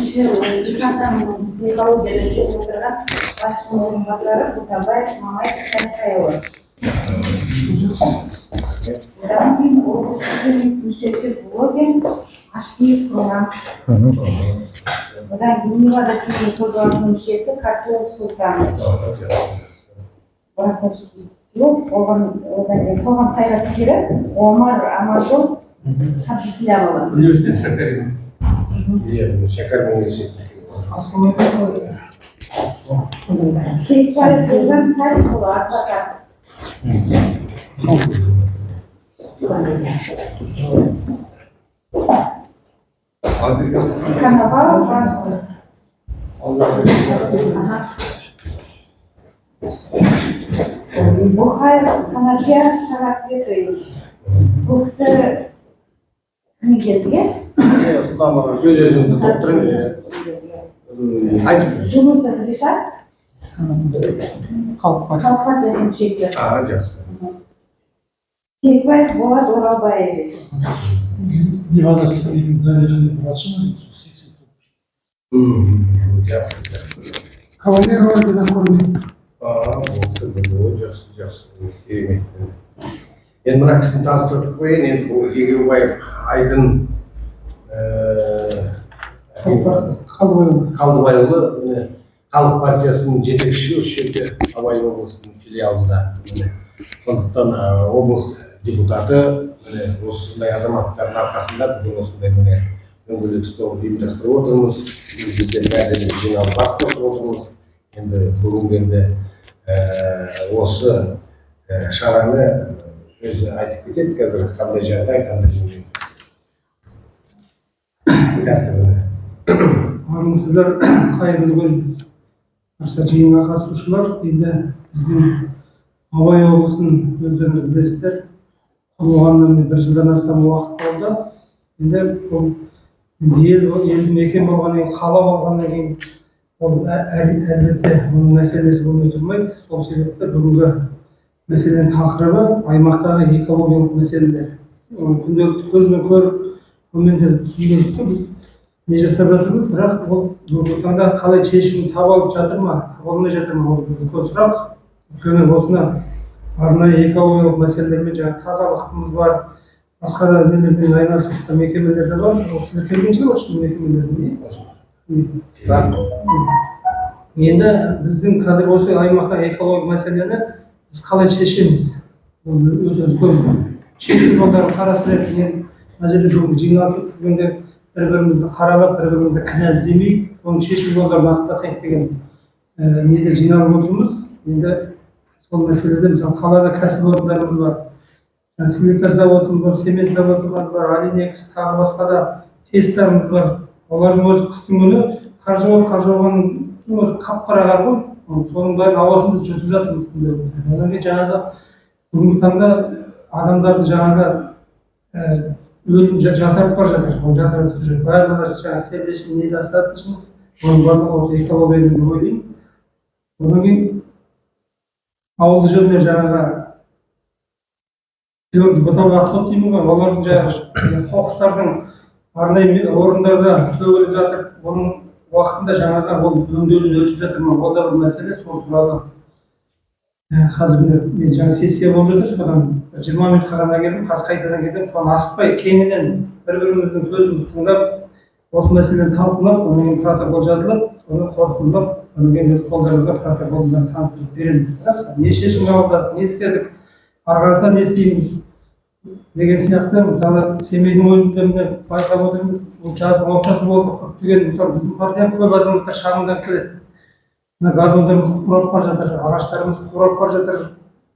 департаментінің экология жөніндегі отырған басшының орынбасары Бұтабаев Мамай Сәнқайұлы. Одан кейін облыстық кеңес мүшесі блогер Ашкеев Құрман. Одан кейін Невада Семей қозғалысының мүшесі Картуов Сұлтан. Қоғам қайраткері Омар Аманжол Хабисилявалы. Университет Шакарин. Шакарин университет. Сейітбаев Ержан Сарихұлы, адвокат. Коновалов Бухаев Канадияр Сарапетович. Бұл кісі кім келді? Өз-өзіңді тоқтырын. Жұмысов Ришат. Халық партиясының мүшесі. Жақсы. Сейітбаев Болат Оралбаевич. Невада Семейдің дәрежелі врачы. Жақсы. Кавалер ордена көрмейді. Жақсы. Керемет. Енді мына кісіні таныстырып қояйын, енді бұл Егеубаев Айдын Қалдыбайұлы, Халық партиясының жетекшісі, осы жерде Абай облысының филиалында. Сондықтан облыс депутаты осындай азаматтардың арқасында бүгін осындай дөңгелек стол ұйымдастырып отырмыз. Біздер бәрін жиналып бас қосып отырмыз. Енді бүгінгі осы шараны өзі айтып кетеді, қазір қандай жағдай, қандай жүрген. Армысыздар, қайырлы күн. Барша жиынға қатысушылар, енді біздің Абай облысының өздеріңіз білесіздер, құрылғанына 1 жылдан астам уақыт болды. Енді бұл елді мекен болғаннан кейін, қала болғаннан кейін, ол әлбетте оның мәселесі болмай тұрмайды. Сол себепті бүгінгі мәселенің тақырыбы аймақтағы экологиялық мәселелер. Күнделікті көзбен көріп, онымен де түйгендікте біз не жасап жатырмыз, бірақ ол бүгінгі таңда қалай шешімін таба алып жатыр ма, таба алмай жатыр ма, ол үлкен сұрақ. Өйткені осыны арнайы экологиялық мәселелермен жаңағы тазалықтымыз бар, басқа да нелермен айналысып мекемелер де бар. Осында келген шығар осы мекемелердің. Енді біздің қазір осы аймақта экологиялық мәселені біз қалай шешеміз? Ол өте үлкен шешу жолдарын қарастырып, мына жерде бүгін жиналыс өткізгенде бір-бірімізді қаралап, бір-бірімізді кінә іздемей, соның шешу жолдарын анықтасайық деген неде жиналып отырмыз. Енді сол мәселеде мысалы қалада кәсіпорындарымыз бар. Силикат заводымыз бар, цемент заводымыз бар, Алинекс, тағы басқа да тесттарымыз бар. Олардың өзі қыстың күні қар жауған қап-қара қар ғой. Соның бәрін ауасын біз жұтып жатырмыз. Одан кейін жаңағы бүгінгі таңда адамдарды жаңағы өлім жасарып бара жатыр. Ол жасарып жүр. Барлығы жаңағы сердечный недостаточность. Оның барлығы осы экологиямен деп ойлаймын. Одан кейін ауылды жерде жаңағы бұтауға тот деймін ғой, олардың жаңағы қоқыстардың арнайы орындарда төгіліп жатыр. Оның уақытында жаңағы ол өңделіп өтіп жатыр ма, ол да бір мәселе. Сол туралы қазір мен жаңа сессия болып жатыр, содан 20 минутқа ғана келдім, қазір қайтадан келдім. Соны асықпай кеңінен бір-біріміздің сөзімізді тыңдап, осы мәселені талқылап, одан кейін протокол жазылып, соны қорытындылап, одан кейін өз қолдарыңызға протоколдан таныстырып береміз. Не шешім қабылдадық, не істедік, ары қарата не істейміз деген сияқты. Мысалы Семейдің өзінде міне байқап отырмыз, жаздың ортасы болды, көптеген мысалы біздің партияның көп азаматтар шағымданып келеді. Мына газондарымыз қурап бара жатыр, ағаштарымыз қурап бара жатыр,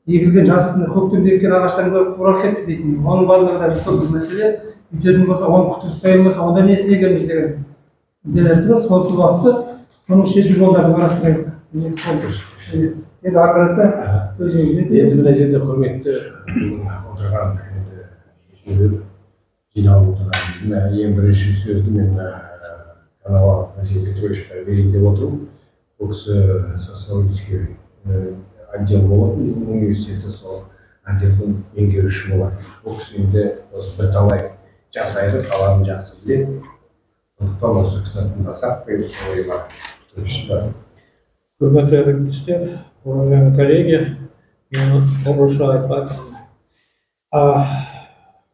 егілген жасында көктемде еккен ағаштардың бәрі қурап кетті дейтін. Оның барлығы да үлкен бір мәселе. Үйтетін болса, оны күтіп ұстай алмаса, онда не істегенбіз деген деректі. Сол уақытта соның шешу жолдарын қарастырайық. Енді ары қарата өзіңіз енді мына жерде құрметті отырған жиналып отырған ең бірінші сөзді мен Коновалов Василий Петровичқа берейін деп отырмын. Бұл кісі социологический отдел болатын университеті, сол отделдің меңгерушісі болады. Бұл кісі енді осы бірталай жағдайды қаланы жақсы біледі. сондықтан осы кісіні тыңдасақ ойыма да. Хурматты әріптестер, уважаемые коллеги, меня нарушает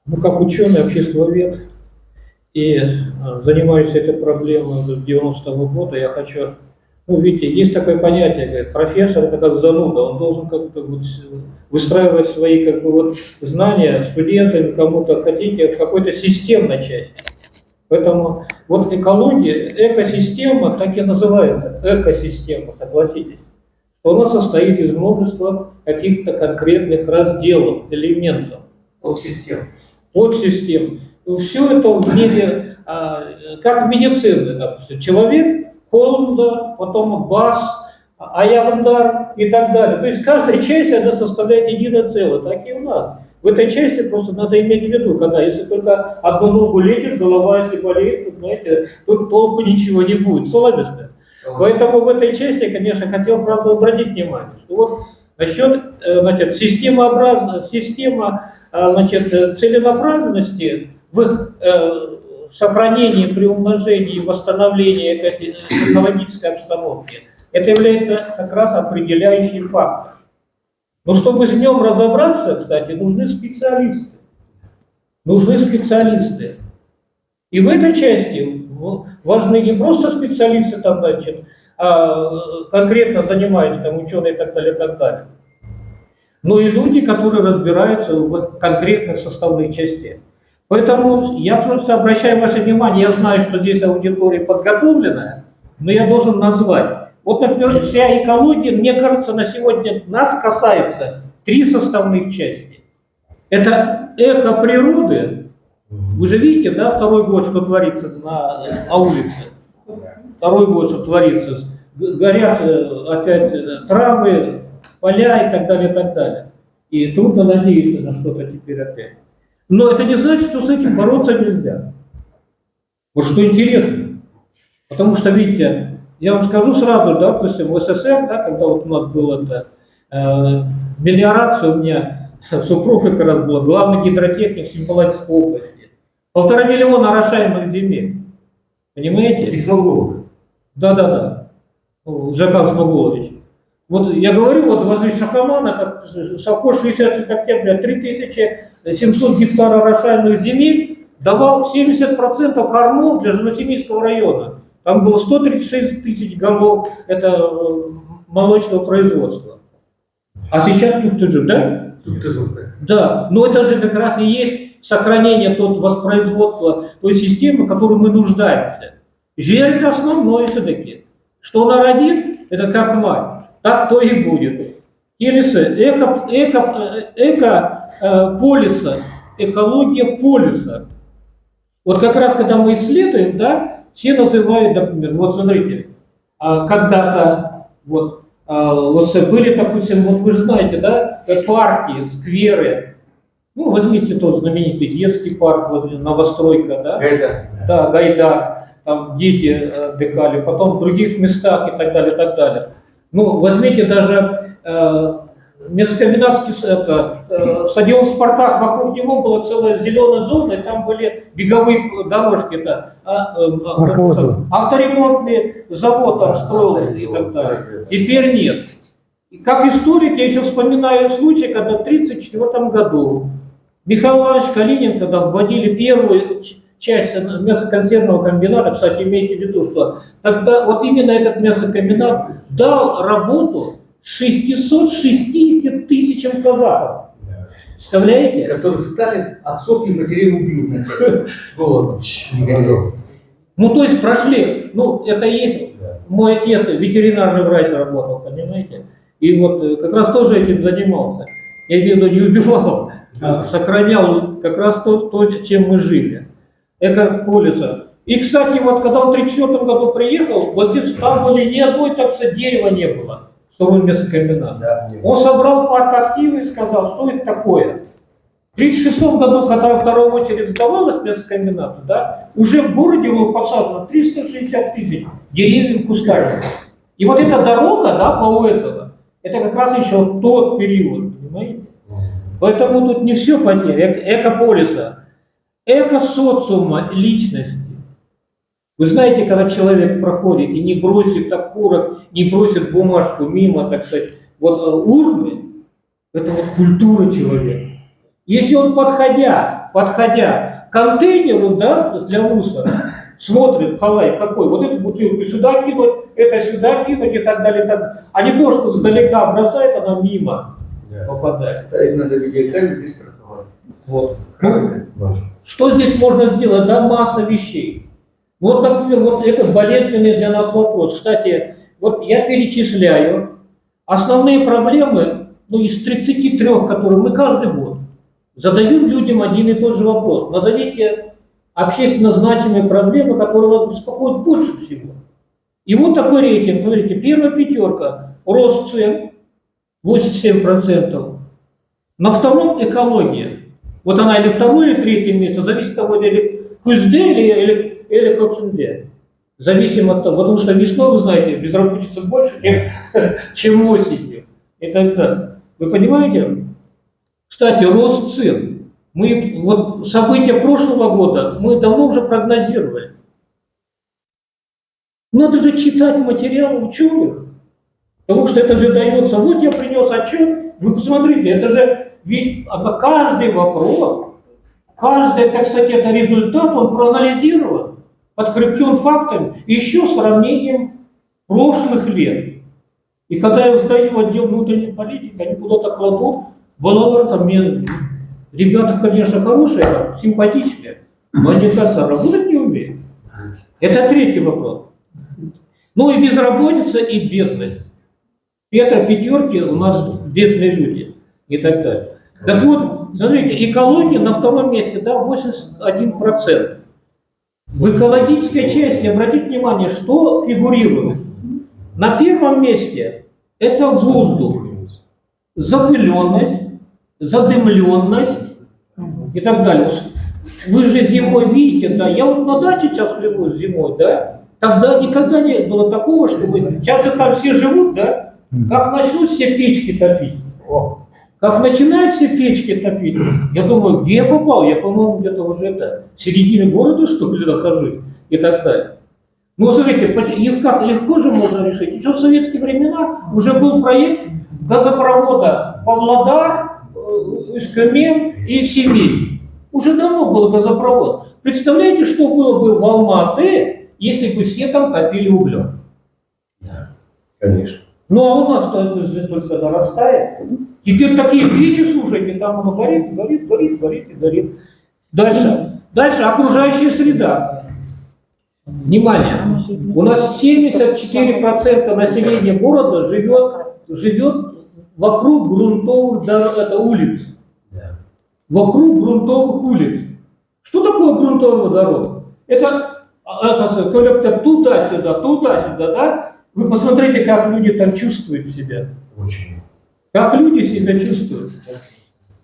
ну, как ученый, обществовед, и занимаюсь этой проблемой с 90-го года, я хочу, ну, видите, есть такое понятие, говорит, профессор это как зануда, он должен как-то вот выстраивать свои как бы вот знания студентам, кому-то хотите, в какой-то системной части. Поэтому вот экология, экосистема так и называется, экосистема, согласитесь. Она состоит из множества каких-то конкретных разделов, элементов. Подсистем. Все это в мире, как в медицине, допустим, человек, холмда, потом бас, аягндар и так далее. То есть каждая часть, она составляет единое целое, так и у нас. В этой части просто надо иметь в виду, когда если только одну ногу лечишь, голова если болеет, то, знаете, тут толку ничего не будет, соломистая. Поэтому в этой части, конечно, хотел, правда, обратить внимание, что вот насчет, значит, система значит, целенаправленности в сохранении, приумножении и восстановлении экологической обстановки, это является как раз определяющим фактором. Но чтобы в нем разобраться, кстати, нужны специалисты. Нужны специалисты. И в этой части важны не просто специалисты, там, значит, конкретно занимаются, там, ученые и так далее, но и люди, которые разбираются в конкретных составных частях. Поэтому я просто обращаю ваше внимание, я знаю, что здесь аудитория подготовленная, но я должен назвать. Вот, например, вся экология, мне кажется, на сегодня нас касается 3 составных части. Это эко природы. Вы же видите, да, второй год, что творится на улице. Второй год, что творится. Горят опять травы, поля и так далее, и так далее. И трудно надеяться на что-то теперь опять. Но это не значит, что с этим бороться нельзя. Вот что интересно. Потому что, видите, я вам скажу сразу, да, допустим, в СССР, да, когда вот у нас была мелиорация, у меня супруга как раз была главный гидротехник Семипалатинской области. 1,5 миллиона орошаемых земель. Понимаете? И Смогулов. Да. Жакан Смогулович. Вот я говорю, вот возле Шахамана, как совхоз 60 октября, 3700 гектаров орошаемых земель давал 70% кормов для Жанасемийского района. Там было 136 тысяч голов, это молочного производства. А сейчас тут же, да? Да, но это же как раз и есть сохранение тот воспроизводства той системы, в которой мы нуждаемся. Жир это основное все-таки. Что она родит, это как мать, так то и будет. Келесы, полиса, экология полиса. Вот как раз когда мы исследуем, да, все называют, например, вот смотрите, когда-то вот были, допустим, вот вы же знаете, да, парки, скверы. Ну, возьмите тот знаменитый детский парк, вот, новостройка, да? Гайдар. Да, Гайдар, там дети отдыхали, потом в других местах и так далее, и так далее. Ну, возьмите даже мясокомбинатский стадион «Спартак», вокруг него была целая зеленая зона, и там были беговые дорожки, авторемонтный завод там строил и так далее. Теперь нет. И как историк я еще вспоминаю случай, когда в 1934 году Михаил Иванович Калинин, когда вводили первую часть мясоконсервного комбината, кстати, имейте в виду, что тогда вот именно этот мясокомбинат дал работу 660 тысячам казахов. Представляете? Которых Сталин отцов и матерей убил голодом. Ну, то есть прошли, ну, это есть, мой отец ветеринарный врач работал, понимаете? И вот как раз тоже этим занимался. Я имею в виду, не убивал, а сохранял как раз то, чем мы жили. Экополиса. И, кстати, вот когда он в 1934 году приехал, вот здесь там были ни одной, так сказать, дерева не было. Второй мясокомбинат. Да, он собрал парк активы и сказал, что это такое. В 1936 году, когда вторая очередь сдавалась мясокомбинату, да, уже в городе было посажено 360 тысяч деревьев кустарников. И вот эта дорога, да, по этого, это как раз еще тот период, понимаете? Поэтому тут не все потеря. Экополиса, экосоциума личности. Вы знаете, когда человек проходит и не бросит окурок, не бросит бумажку мимо, так сказать, вот урны, это вот культура человека. Если он, подходя к контейнеру, да, для мусора, смотрит, халай какой, вот эту бутылку сюда кинуть, это сюда кинуть и так далее, так. А не то, что сдалека бросает, она мимо попадает. Ставить надо видеокамеру и страховать. Вот. Ну, что здесь можно сделать? Да, масса вещей. Вот, например, вот это болезненный для нас вопрос. Кстати, вот я перечисляю основные проблемы, ну, из 33, которые мы каждый год задаем людям один и тот же вопрос. Назовите общественно значимые проблемы, которые вас беспокоят больше всего. И вот такой рейтинг. Смотрите, первая пятерка. Рост цен 87%. На втором экология. Вот она или второе, или третье место, зависит от того, или кузде, или проценте. Зависимо от того, потому что весной, вы знаете, безработица больше, чем осенью. И так далее. Вы понимаете? Кстати, рост цен. Мы, вот события прошлого года мы давно уже прогнозировали. Надо же читать материалы ученых, потому что это же дается. Вот я принес отчет, вы посмотрите, это же весь, каждый вопрос, каждый, так сказать, это результат, он проанализирован, подкреплен фактами, еще сравнением прошлых лет. И когда я сдаю отдел внутренней политики, они куда-то кладут, балалар, там мне, ребята, конечно, хорошие, симпатичные, но они, кажется, работать не умеют. Это третий вопрос. Ну и безработица, и бедность. Это пятерки у нас бедные люди и так далее. Так вот, смотрите, экология на втором месте, да, 81%. В экологической части, обратите внимание, что фигурирует. На первом месте это воздух, запыленность, задымленность и так далее. Вы же зимой видите, да, я вот на даче сейчас живу зимой, да, тогда никогда не было такого, что вы, сейчас же там все живут, да, как начнут все печки топить, как начинают все печки топить, я думаю, где я попал, я, по-моему, где-то уже это, в середине города, что ли, нахожусь и так далее. Ну, смотрите, их как легко же можно решить. Еще в советские времена уже был проект газопровода Павлодар, Искамен и Семей. Уже давно был газопровод. Представляете, что было бы в Алма-Ате, если бы все там топили углем? Да, конечно. Ну, а у нас это только нарастает. Теперь такие печи, слушайте, там оно горит, горит, горит, горит и горит. Дальше окружающая среда. Внимание, у нас 74% населения города живет вокруг грунтовых улиц. Да. Вокруг грунтовых улиц. Что такое грунтовая дорога? Это только туда-сюда, да? Вы посмотрите, как люди там чувствуют себя. Очень. Как люди себя чувствуют.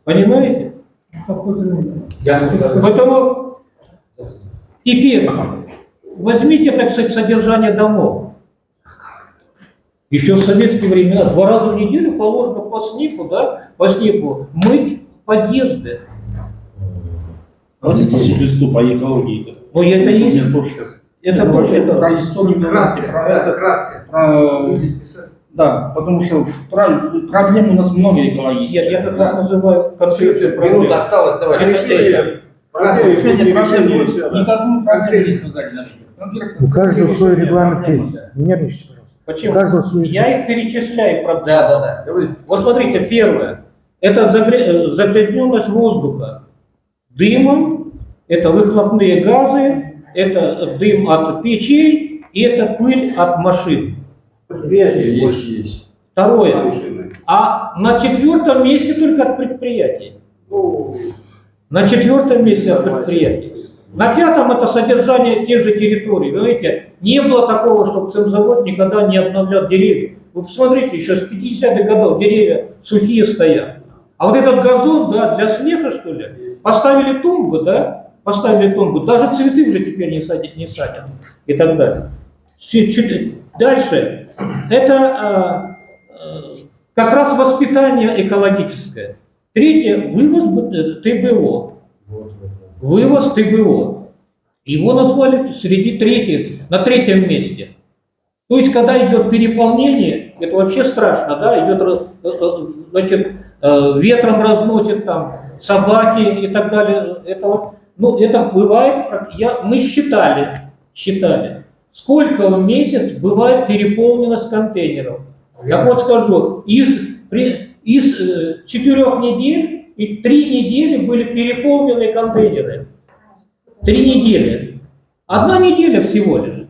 Понимаете? Поэтому теперь возьмите, так сказать, содержание домов. Еще в советские времена 2 раза в неделю положено по СНИПу мыть подъезды. Давайте по существу, по экологии. Но это есть. Это тоже. Про историю Кратко. Да, потому что проблем у нас много экологических. Я как раз называю концепцию Минута проблем. осталось, давайте. Решение проблем никакую проблему не сказали. У каждого свой регламент есть. Не нервничайте, пожалуйста. Почему? У каждого свой Я их перечисляю проблемы. Да. Говорите. Вот смотрите, первое. Это загрязненность воздуха дымом, это выхлопные газы, это дым от печей и это пыль от машин. Есть. Второе. А на 4-м месте только от предприятий. На 4-м месте от предприятий. На 5-м это содержание тех же территорий. Вы знаете, не было такого, чтобы цемзавод никогда не обновлял деревья. Вы посмотрите, еще с 50-х годов деревья сухие стоят. А вот этот газон, да, для смеха, что ли, поставили тумбу, даже цветы уже теперь не садят и так далее. Дальше, это как раз воспитание экологическое. Третье, вывоз ТБО. Вывоз ТБО. Его назвали на третьем месте. То есть, когда идет переполнение, это вообще страшно, да, идет, значит, ветром разносит там собаки и так далее. Это вот, ну, это бывает, мы считали, сколько в месяц бывает переполненность контейнеров. Я вот скажу, из 4 недель и 3 недели были переполненные контейнеры. 3 недели. 1 неделя всего лишь.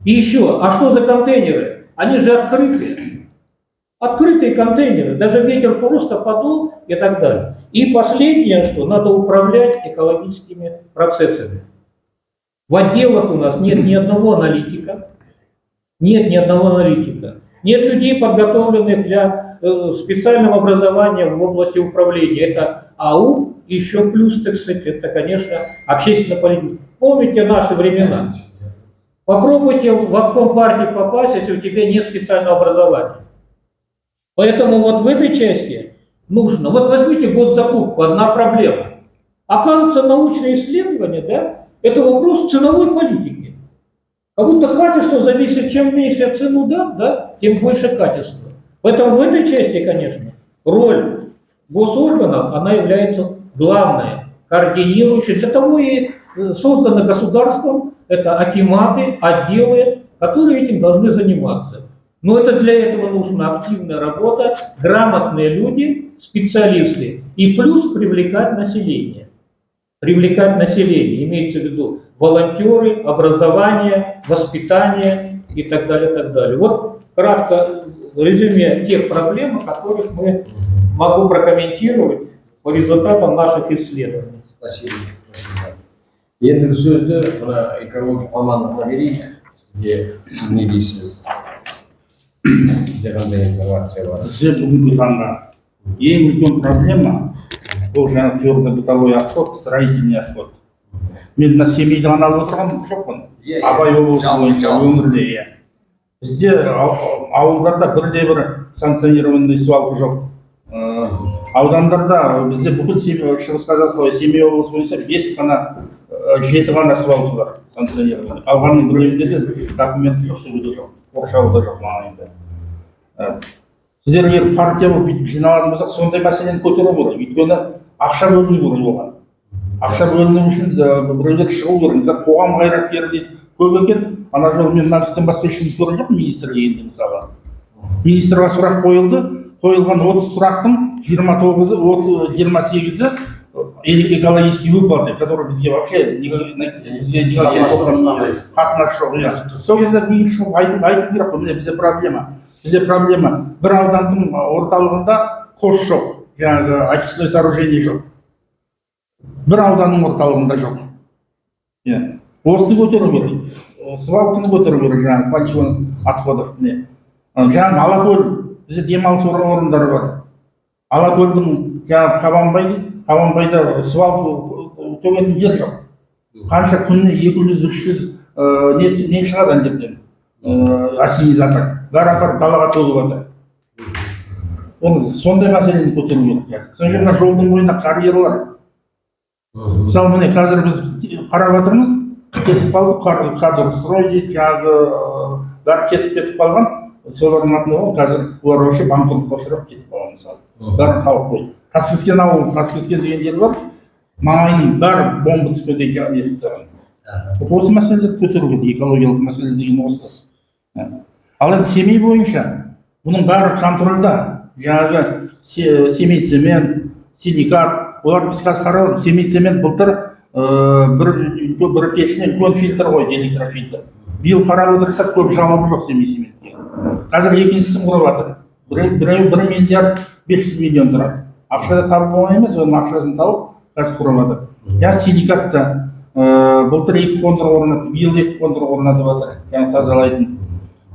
И еще, а что за контейнеры? Они же открытые. Открытые контейнеры. Даже ветер просто подул и так далее. И последнее, что надо управлять экологическими процессами. В отделах у нас нет ни одного аналитика. Нет людей, подготовленных для специального образования в области управления. Это АУ, и еще плюс, так сказать, это, конечно, общественная политика. Помните наши времена? Попробуйте в обком партии попасть, если у тебя нет специального образования. Поэтому вот в этой части нужно. Вот возьмите госзакупку, одна проблема. Оказывается, научные исследования, да, это вопрос ценовой политики. Как будто качество зависит, чем меньше я цену дам, да, тем больше качества. Поэтому в этой части, конечно, роль госорганов, она является главной, координирующей. Для того и создано государством, это акиматы, отделы, которые этим должны заниматься. Но это для этого нужна активная работа, грамотные люди, специалисты и плюс привлекать население. Привлекать население, имеется в виду волонтеры, образование, воспитание и так далее, так далее. Вот кратко резюме тех проблем, о которых мы могу прокомментировать по результатам наших исследований. Спасибо. Енді сөзді мына экология мамандығына берейік, сізге не дейсіз? Сізде қандай информация бар? Бізде бүгінгі таңда ең үлкен проблема бұл жаңағы твердобытовой отход, строительный отход. Мен мына Семейді ғана алып отырған жоқпын. Абай облысы бойынша өңірде, иә. Бізде ауылдарда бірде-бір санкционированный свалка жоқ. Аудандарда бізде бүкіл Шығыс Қазақстан, Семей облысы бойынша 7 ғана свалка бар санкционированный. Қалғанның біреуінде де документ жоқ, түгіде жоқ, қоршауы да жоқ маңайында. Сіздер егер партия болып жиналатын болсақ, сондай мәселені көтеру керек. Өйткені ақша бөліну керек оған. Ақша бөліну үшін біреулер шығу керек. Мысалы, қоғам қайраткері дейді көп екен. Ана жолы мен мына кісіден басқа ешкім көрген жоқ министрге енді мысалы. Министрға сұрақ қойылды. Қойылған 30 сұрақтың 28-ы экологический выплаты, которые бізге вообще қатынасы жоқ. Сол кезде неге шығып айту керек қой, міне бізде проблема. Бізде проблема. Бір аудандың орталығында қос жоқ, жаңағы очистной сооружение жоқ. Бір ауданның орталығында жоқ. Осыны көтеру керек. Свалканы көтеру керек, жаңағы полигон отходов. Жаңағы Алакөл, бізде демалыс орындары бар. Алакөлдің жаңағы Қабанбайда свалка төгетін жер жоқ. Қанша күніне 200-300 не шығады ана жерден? Ассенизация. Бәрі далаға төгіп жатыр. Сондай мәселені көтеру керек. Содан кейін жолдың бойында карьерлар. Мысалы, міне қазір біз қарап жатырмыз, кетіп қалдық, кадрстрой дейді, жаңағы бәрі кетіп қалған. Солардың атынан қазір олар вообще банкротқа ұшырап кетіп қалған мысалы. Бәрі қалып қойды. Таскескен ауыл, Таскескен деген жер бар. Маңайының бәрі бомба түскендей нетіп тастаған. Осы мәселелерді көтеру керек, экологиялық мәселе деген осы. Ал енді Семей бойынша бұның бәрі контрольда. Жаңағы Семей цемент, силикат, олар біз қазір қарап, Семей цемент былтыр бір пешіне үлкен фильтр қойды, электрофильтр. Биыл қарап отырсақ көп жауабы жоқ Семей цементке. Қазір екіншісін құрып жатыр. Біреуі 1 миллиард 500 миллион тұрады. Ақшада табып болған емес, оның ақшасын тауып қазір құрып жатыр. Я силикатта былтыр 2 қондырғы орнатып, биыл 2 қондырғы орнатып жатыр, жаңағы тазалайтын.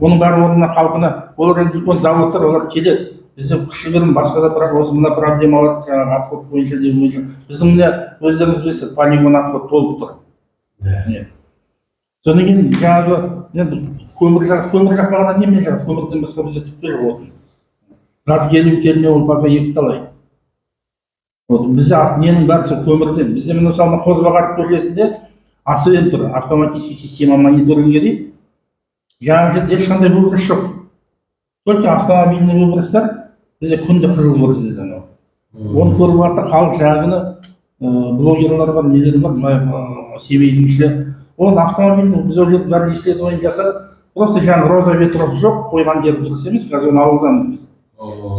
Оның бәрі орнына қалпына, олар енді үлкен заводтар, олар келеді. Бізде кішігірім басқа да бірақ осы мына проблемалар жаңағы отход бойынша деп бойынша. Біздің міне өздеріңіз білесіз, полигон отход толып тұр. Содан кейін жаңағы көмір жақпағаннан немен жағады? Көмірден басқа бізде түптер отын. Газ келмей ол пока екі талай. Бізде ненің бәрі сол көмірден. Бізде мысалы Қозбағар көшесінде АСН тұр, автоматический система мониторинга дейді. Жаңағы жерде ешқандай выброс жоқ. Только автомобильный выбростар бізде күнде қызыл көрсетеді анау. Оны көріп жатыр халық жағыны блогерлар бар, нелер бар, семейдің ішінде. Оны автомобильный біз ол жерде бәрін исследование жасадық. Просто жаңағы роза ветров жоқ, қойған жері дұрыс емес, қазір оны ауылдамыз біз.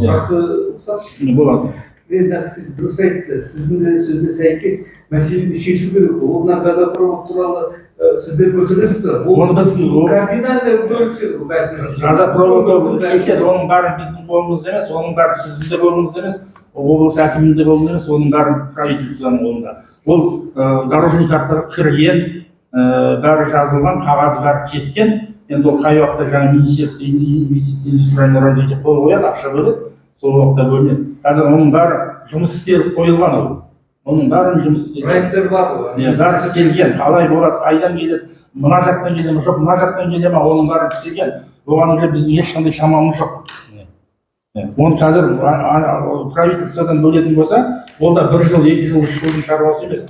Сұрақты болады. мен сіз дұрыс айтты, сіздің де сөзіне сәйкес мәселені шешу керек. Ол мына газопровод туралы сіздер көтересіздер. Оны біз кардинально бөліседі бәрі нәрсе. газопроводты шешеді, оның бәрі біздің қолымыз емес, оның бәрі сіздің де қолыңыз емес, облыс әкімінің де қолында емес, оның бәрі правительствоның қолында. Ол дорожный картаға кірген, бәрі жазылған, қағазы бәрі кеткен. Енді ол қай уақытта жаңа министерство индустриального развития қол қояды, ақша бөледі, сол уақытта бөлінеді. Қазір оның бәрі жұмыс істеліп қойылған ол. Оның бәрін жұмыс істелген. Проекттер бар ғой. Бәрі істелген. Қалай болады, қайдан келеді, мына жақтан келе ме, жоқ, мына жақтан келе ме, оның бәрі істелген. Оған уже біздің ешқандай шамамыз жоқ. Оны қазір правительстводан бөлетін болса, ол да 1 жыл, 2 жыл, 3 жылдың шаруасы емес.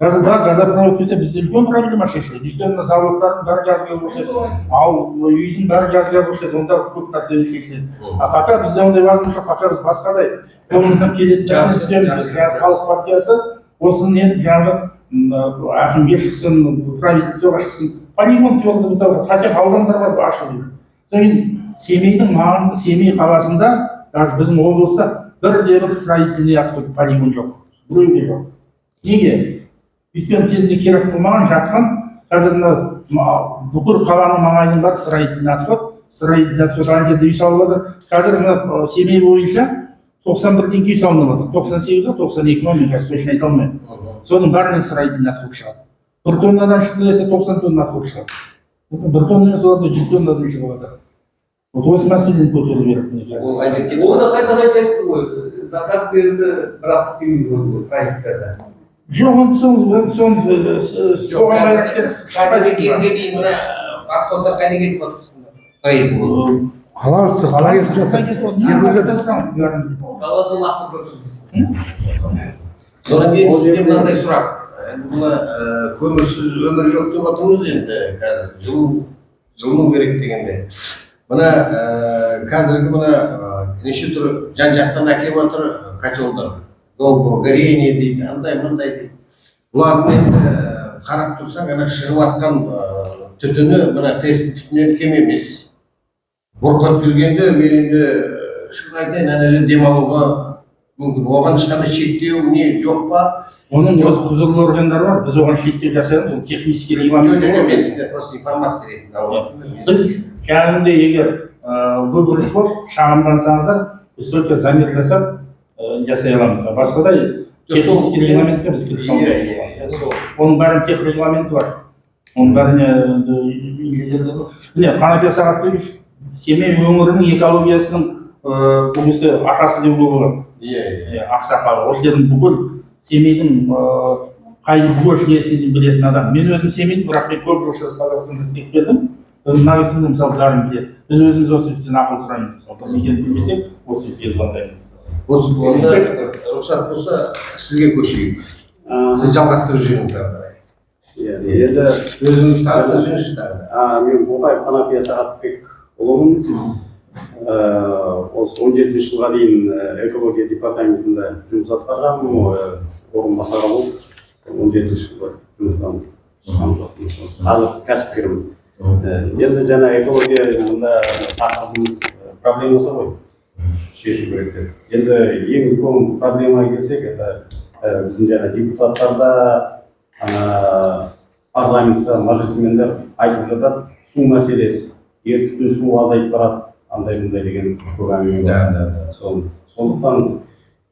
Қазір газопровод келсе бізде үлкен проблема шешіледі. Өйткені заводтардың бәрі газға көшеді, ал үйдің бәрі газға көшеді, онда көп нәрсе шешіледі. А пока бізде ондай возможность жоқ, пока біз басқадай қолымыздан келетін нәрсе істейміз. Халық партиясы осыны енді жаңағы әкімге шықсын, правительствоға шықсын, полигон твердо, хотя аудандарға ашылып. Содан Семейдің маңында, Семей қаласында, біздің облыста бір строительный полигон жоқ, біреуде жоқ. Неге? Өйткені кезінде керек қылмаған, жатқан, қазір бүкіл қаланың маңайының бар строительный отход, ана жерде үй салып жатыр. Қазір Семей бойынша 91 үй салынып жатыр. 98-ға 92 мың, мен қазір точно айта алмаймын. Соның бәрінен строительный отход шығады. 1 тоннадан шықты десе 90 тонна отход шығады. 1 тонна емес, оларда 100 тоннадан шығып жатыр. Осы мәселені көтеру керек. Оны қайта айтты ғой, заказ берді, бірақ істемейді ғой проекттерді. Жоқ, оны соған Қазіргі кезге дейін мына отходтар қайда кетіп жатыр? Қаласы қалай кетіп Қаладан ақыр көтірдіңіз. Содан кейін сізге мынандай сұрақ. Бұл көмірсіз өмір жоқ деп отырмыз енді қазір, жылыну керек дегенде. Мына қазіргі мына неше түрлі жан-жақтан әкеліп жатыр котелдар. Долго горение дейді, андай-мындай дейді. Бұлардың енді қарап тұрсаң, ана шығып жатқан түтіні мына терістің түтінен кем емес. Бұрқ өткізгенде мен енді шын айтайын, ана жерде демалуға мүмкін. Оған ешқандай шектеу не жоқ па? Оның өзі құзырлы органдар бар, біз оған шектеу жасаймыз, ол технический регламент. Мен сіздер просто информация ретінде алып отырмын. Біз кәдімгідей егер выброс болып шағымдансаңыздар, біз только замер жасап жасай аламыз. Басқадай технический регламентке біз келіп салмаймыз. Оның бәрін тех регламенті бар. Оның бәріне міне Қанапия Сағатбаевич Семей өңірінің экологиясының бұл кісі атасы деуге болады. Ақсақалы. Осы жердің бүкіл Семейдің қай бүкіл несін білетін адам. Мен өзім Семейдің, бірақ мен көп жыл шығыс Қазақстанда істеп келдім. Мына кісінің мысалы бәрін біледі. Біз өзіміз осы кісіден ақыл сұраймыз. Мысалы, егер білмесек, осы кісіге звондаймыз. Осы онда рұқсат болса сізге көшейік. Сіз жалғастырып жүріңіз. Енді өзіңіз таныстырып жүріңіз тағы. мен Боқаев Қанапия Сағатбекұлымын. Осы 17 жылға дейін экология департаментінде жұмыс атқарғанмын. Орынбасары болып 17 жылға жұмыстан шыққан жоқпын. Қазір кәсіпкермін. Енді жаңа экология жылында тақырыбымыз проблемасы ғой. Шешу керек деп. Енді ең үлкен проблемаға келсек, это біздің жаңа депутаттарда, парламентте, мәжілісмендер айтып жатады, су мәселесі. Ертістің су азайып барады, андай-мындай деген көп әңгіме бар. Сондықтан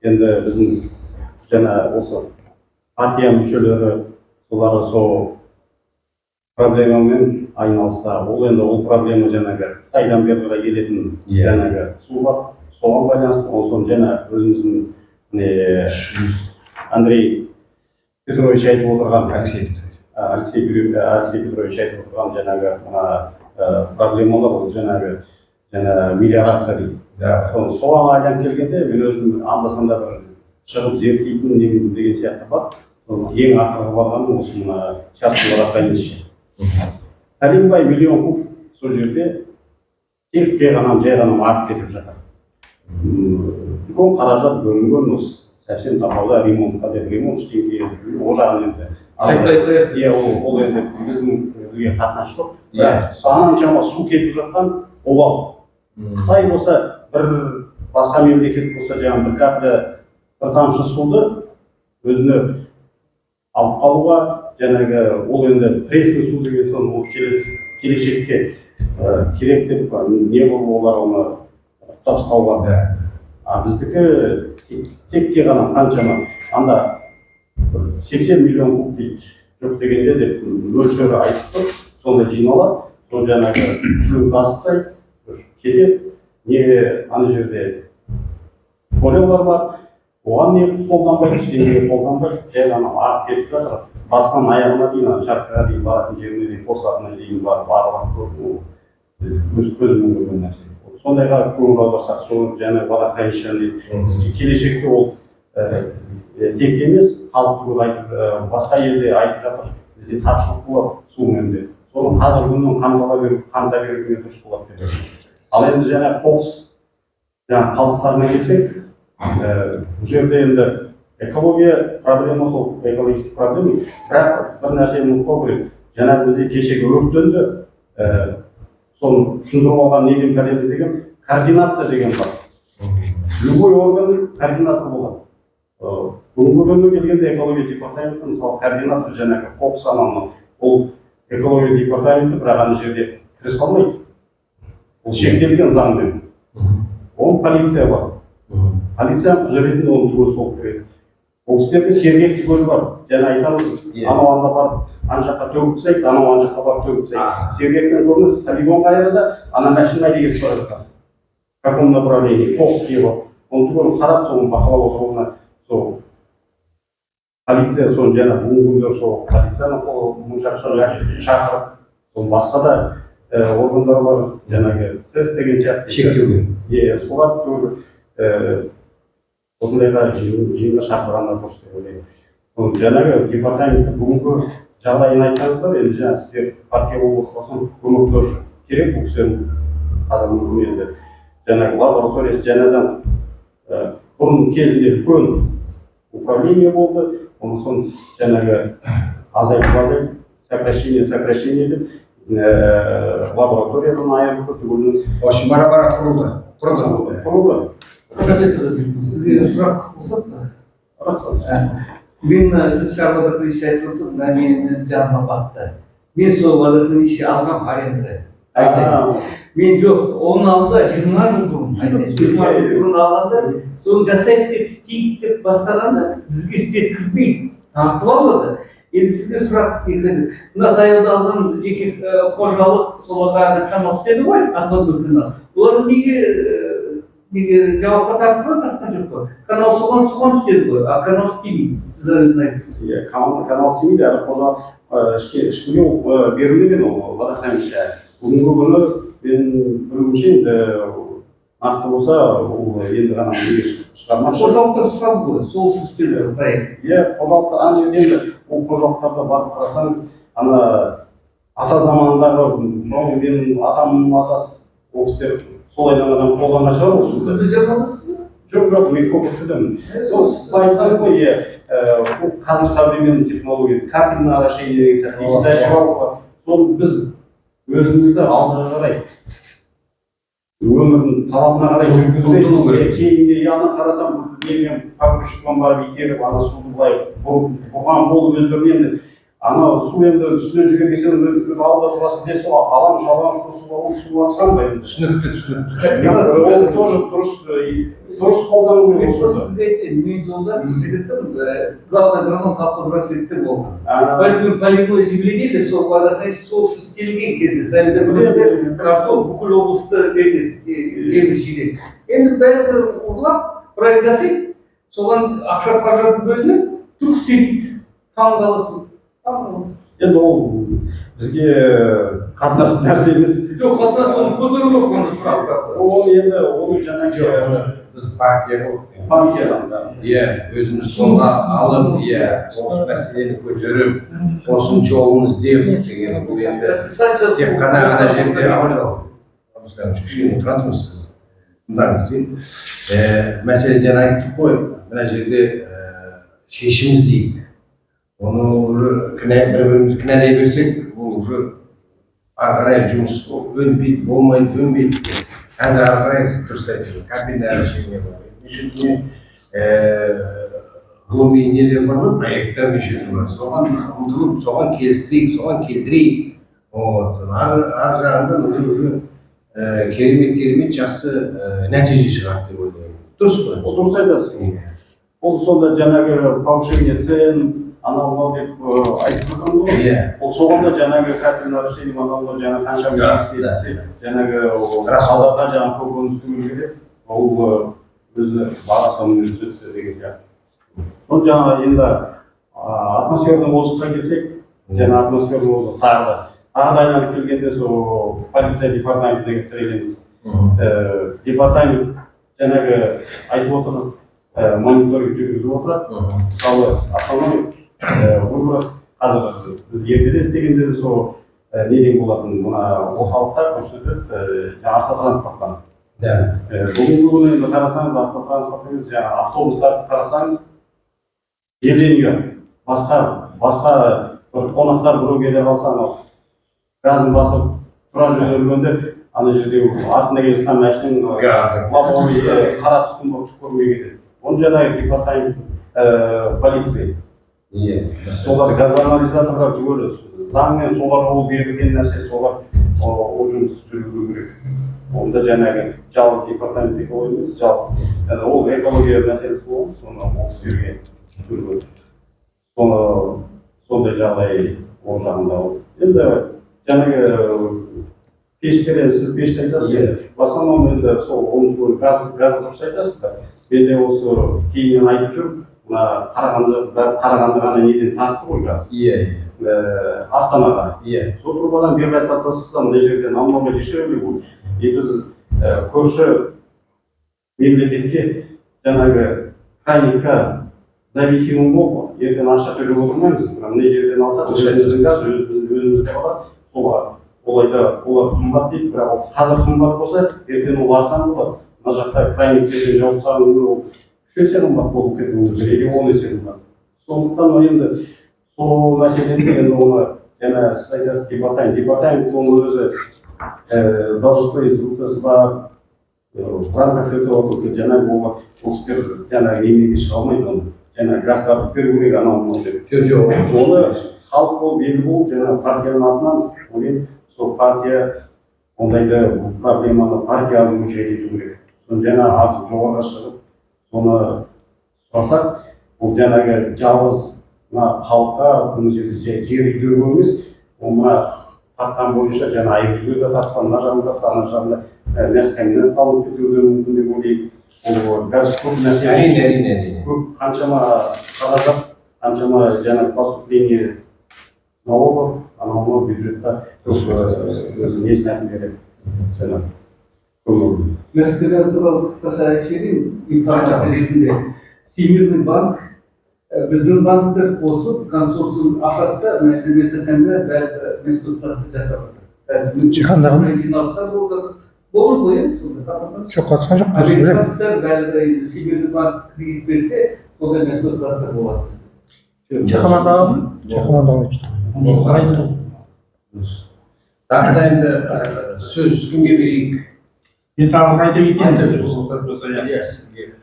енді біздің жаңа осы партия мүшелері солары сол проблемамен айналысса, ол енді ол проблема жаңағы Қытайдан бері келетін жаңағы су бар. Соған байланысты, ол жаңа өзіміздің Андрей Петрович айтып отырған, Алексей Петрович айтып отырған жаңағы проблемалар, ол жаңағы мелиорация дейді. Соған айдан келгенде мен өзім анда-санда бір шығып зерттейтін деген сияқты бар. ең ақырғы барғаным осы мына частный хранилище. Пәленбай миллион куб сол жерде текке ғана жай ғана ағып кетіп жатыр. Үлкен қаражат бөлінген осы совсем тапалда ремонтқа деп ремонт ештеңе ол жағын енді ол енді бізге қатынасы жоқ. Ананшама су кетіп жатқан обал. Қытай болса бір басқа мемлекет болса жаңағы бір капля бір тамшы суды өзіне алып қалуға жаңағы ол енді пресный су деген соң ол келешекке керек деп не болып олар оны құптап ұстауға. Біздікі текке ғана қаншама анда 80 миллион куб дейді жоқ дегенде деп мөлшері айтып тұр, сонда жиналады, сол жаңағы жүрек тасықтай кетеді. Не ана жерде полялар бар, оған не қолданбайды, ештеңеге қолданбайды, жай ғана ағып кетіп жатыр. Басынан аяғына дейін, шарқыға дейін баратын жеріне дейін, қосатына дейін барлық өз көзімен көрген нәрсе. Сондайға көңіл аударсақ, соны жаңағы водохранилищені келешекте ол тек емес, халықты көп айтып, басқа елде айтып жатыр, бізде тапшылық болады сумен де. Соны қазіргі күннің қамта беруге дұрыс болады деп. Ал енді жаңағы қоқыс қалдықтарына келсек, бұл жерде енді экология проблема сол, экологистік проблема, бірақ бір нәрсені ұмытпау керек. Жаңағы бізде кешегі өрттенді, соны түсіндіріп алған неден пәленді деген координация деген бар. Любой орган координатор болады. Бүгінгі күнге келгенде экология департаменті, мысалы координатор жаңағы қоқыс ананы, ол экология департаменті бірақ ана жерде кіре салмайды. Ол шектелген заңмен. Ол полиция бар. Полиция құзыретін оны түгел сол керек. Ол кісілерде сергек түгел бар. Жаңа айтамыз, анау анда барып, ана жаққа төгіп тастайды, анау ана жаққа барып төгіп тастайды. Сергектен көріңіз, полигон қайырда, ана машина деген бара жатқан. В каком направлении? Қоқыс не бар. Оны түгел қарап, соны бақылап отыруына сол полиция, соны жаңа бүгінгі күндер сол полицияны шақырып, сол басқа да органдар бар, жаңағы СЭС деген сияқты шектеуге. Солар түгел осындайға жиынға шақырғандар дұрыс деп ойлаймын. Жаңағы департаменті бүгінгі жағдайын айтсаңыздар, енді жаңа сіздер партия болып отырған көмектер керек бұл кісінің қазір мүмкін енді жаңағы лабораториясы жаңадан бұрын кезінде үлкен управление болды, оның соң жаңағы азайып сокращение деп лабораториядан айырылды түгелін. В общем, бара-бара құрылды. Сізге сұрақ қылсақ, мен сіз шағында қылыш айтылсын, мен жаныма бақты. Мен сол водохранилище алғам аренда. Мен жоқ, оның алдында 20 жыл бұрын, 20 жыл бұрын алғанда, соны жасайық деп істейік деп бастағанда, бізге істеткізбейді, тартып алады. Енді сізге сұрақ келді. Мына таяуда алған жеке қожалық соларға канал істеді ғой, автомобиль канал. Олар неге жауапқа тартқан жоқ қой. Канал соған істеді ғой, а канал істемейді. Сіз өзіңіз айтыңыз. Канал істемейді, әрі қожа ішкіге берілмеген ол водохранилище. Бүгінгі күні мен білуімше енді нақты болса, ол енді ғана шығармақшы. Қожалықтар сұрады ғой, сол үшін істелді проект. Қожалықтар ана жерде енді ол қожалықтарда барып қарасаңыз, ана ата заманындағы менің атамның атасы ол кісілер сол айналадан қолданған шығар ол. Сізді жамандасыз ба? Жоқ, мен көп естідім. Сол айтқан ғой, қазір современный технология, капельное орошение деген сияқты. Сол біз өзімізді алдыға қарай, өмірдің талабына қарай жүргізуге, кейінге яғына қарасам, мен погрузчикпен барып итеріп, ана суды былай бұған болып өздерін ана су енді үстіне жүгер кесен ауылда тұрасың десе сол аламыш су атқан ба енді түсінікті ол тоже дұрыс қолдану керек ол сізге айтайын, мен жолдас жігітім главный агроном колхоз разведкте болды. Поэтому полевое земледелие сол водохранилище сол үшін істелген кезде советтер біледі картоп бүкіл облысты жеміс-жидек. Енді бәрі ұрлап проект жасайды, соған ақша қаражат бөлініп түк істемейді, таң қаласың. Енді ол бізге қатынасты нәрсе емес. Жоқ, қатынас оны көтеру жоқ оны сұрақ. Ол енді оның жаңағы біз партия Партиядан да. иә өзіміз қолға алып иә осы мәселені көтеріп осының жолын іздеу деген бұл енді тек қана жерде кішкене тұра тұрыңыз сіз тыңдаңыз мәселеден айттық қой мына жерде шешім іздейік оны уже бір бірімізді кінәлай берсек ол уже ары қарай жұмыс өнбейді болмайды өнбейді қазір ары қарай дұрыс айтасыз кардинал решение болмайды ғылыми нелер бар ғой проекттер неше түрлі соған ұмтылып соған келістірейік соған келтірейік вот ар жағында уже керемет жақсы нәтиже шығады деп ойлаймын дұрыс қой Ол дұрыс айтасыз. Ол сонда жаңағы повышение цен, анау деп айтып тұрған ғой. иә Ол соған да жаңағы кардинал решение анау жаңағы қанша миллион жаңағы салдарға жаңағы көкөніс түгел керек. Ол өзі бағасының өзі деген сияқты. Ол жаңағы енді атмосфераның озыққа келсек, жаңа атмосфераның озық тағы да айналып келгенде сол полиция департаментіне келеміз. Департамент жаңағы айтып отыр мониторинг жүргізіп отырады. Мысалы основной выброс қазір біз ертеде істегенде сол неден болатын мына орталықтар көрсетеді автотранспорттан. Бүгінгі күні енді қарасаңыз автотранспорт емес жаңағы автобустарды қарасаңыз жерден үйге басқа бір қонақтар біреу келе қалса газын басып тұра жөнелгенде ана жерде артында келе жатқан машинаның лобовойы қара түтін болып көрмей кетеді. Оны жаңағы департамент полиция солар газоанализаторлар түгелі заңмен соларға ол берілген нәрсе солар ол жұмыс жүргізу керек. Онда жаңағы жалғыз департамент экология емес, жалғыз ол экология мәселесі болды, соны ол кісілерге жүргізді. Сондай жағдай ол жағында болды. Енді жаңағы пештер, сіз пешті айтасыз, в основном енді сол газ дұрыс айтасыздар. Мен де осы кейіннен айтып жүрмін, мына Қарағанды ғана неден тартты ғой газ. Астанаға. Сол тұрғыдан бері айтасыздар, мына жерде намного дешевле будет. И біз көрші мемлекетке жаңағы крайникқа зависимым болып, ертең ақша төлеп отырмаймыз. Мына жерден алсақ, өзіміздің газ өзімізде қалады. Олайда олар қымбат дейді, бірақ қазір қымбат болса, ертең ол арзан болады. Мына жақта крайниктерден жауып салған үш есе қымбат болып кетуі керек, или 10 есе қымбат. Сондықтан енді сол мәселені енді оны жаңа сіз айтасыз департамент оның өзі должностной инструкциясы бар, в рамках этого жаңағы олар ол кісілер жаңағы еңбекке шыға алмайды, жаңағы газ беру керек анау деп. Оны халық болып белгілі болып жаңағы партияның атынан мен сол партия ондайды проблеманы партияның мүшелі ету керек. Соны жаңа аты жоғарыға шығып, соны сұрасақ, ол жаңағы жалғыз халыққа жер үйдегі емес, оны тартқан бойынша жаңа айыпты да тартса, мына жағында тартса, ана жағында мяскаминат салынып кетуі мүмкін деп ойлаймын. Ол газ көп нәрсе. Көп қаншама қаражат, қаншама жаңағы поступление налогов, анау бюджетта өзі несін әкім береді. Мәселен туралы қысқаша айтайын, информация ретінде Всемирный банк біздің банктер қосып консорциум ашады да, МСФ-ні бәрі институттасы жасап жатыр. Жиһандағы жиналыстар болып жатыр. Болды ғой енді сонда қатысқан жоқ, қатысқан жоқ. Американецтер бәрі Всемирный банк кредит берсе, сондай институттар болады. Жаһандағы тағы да енді сөз кімге берейік? Мен тағы айта кетейін.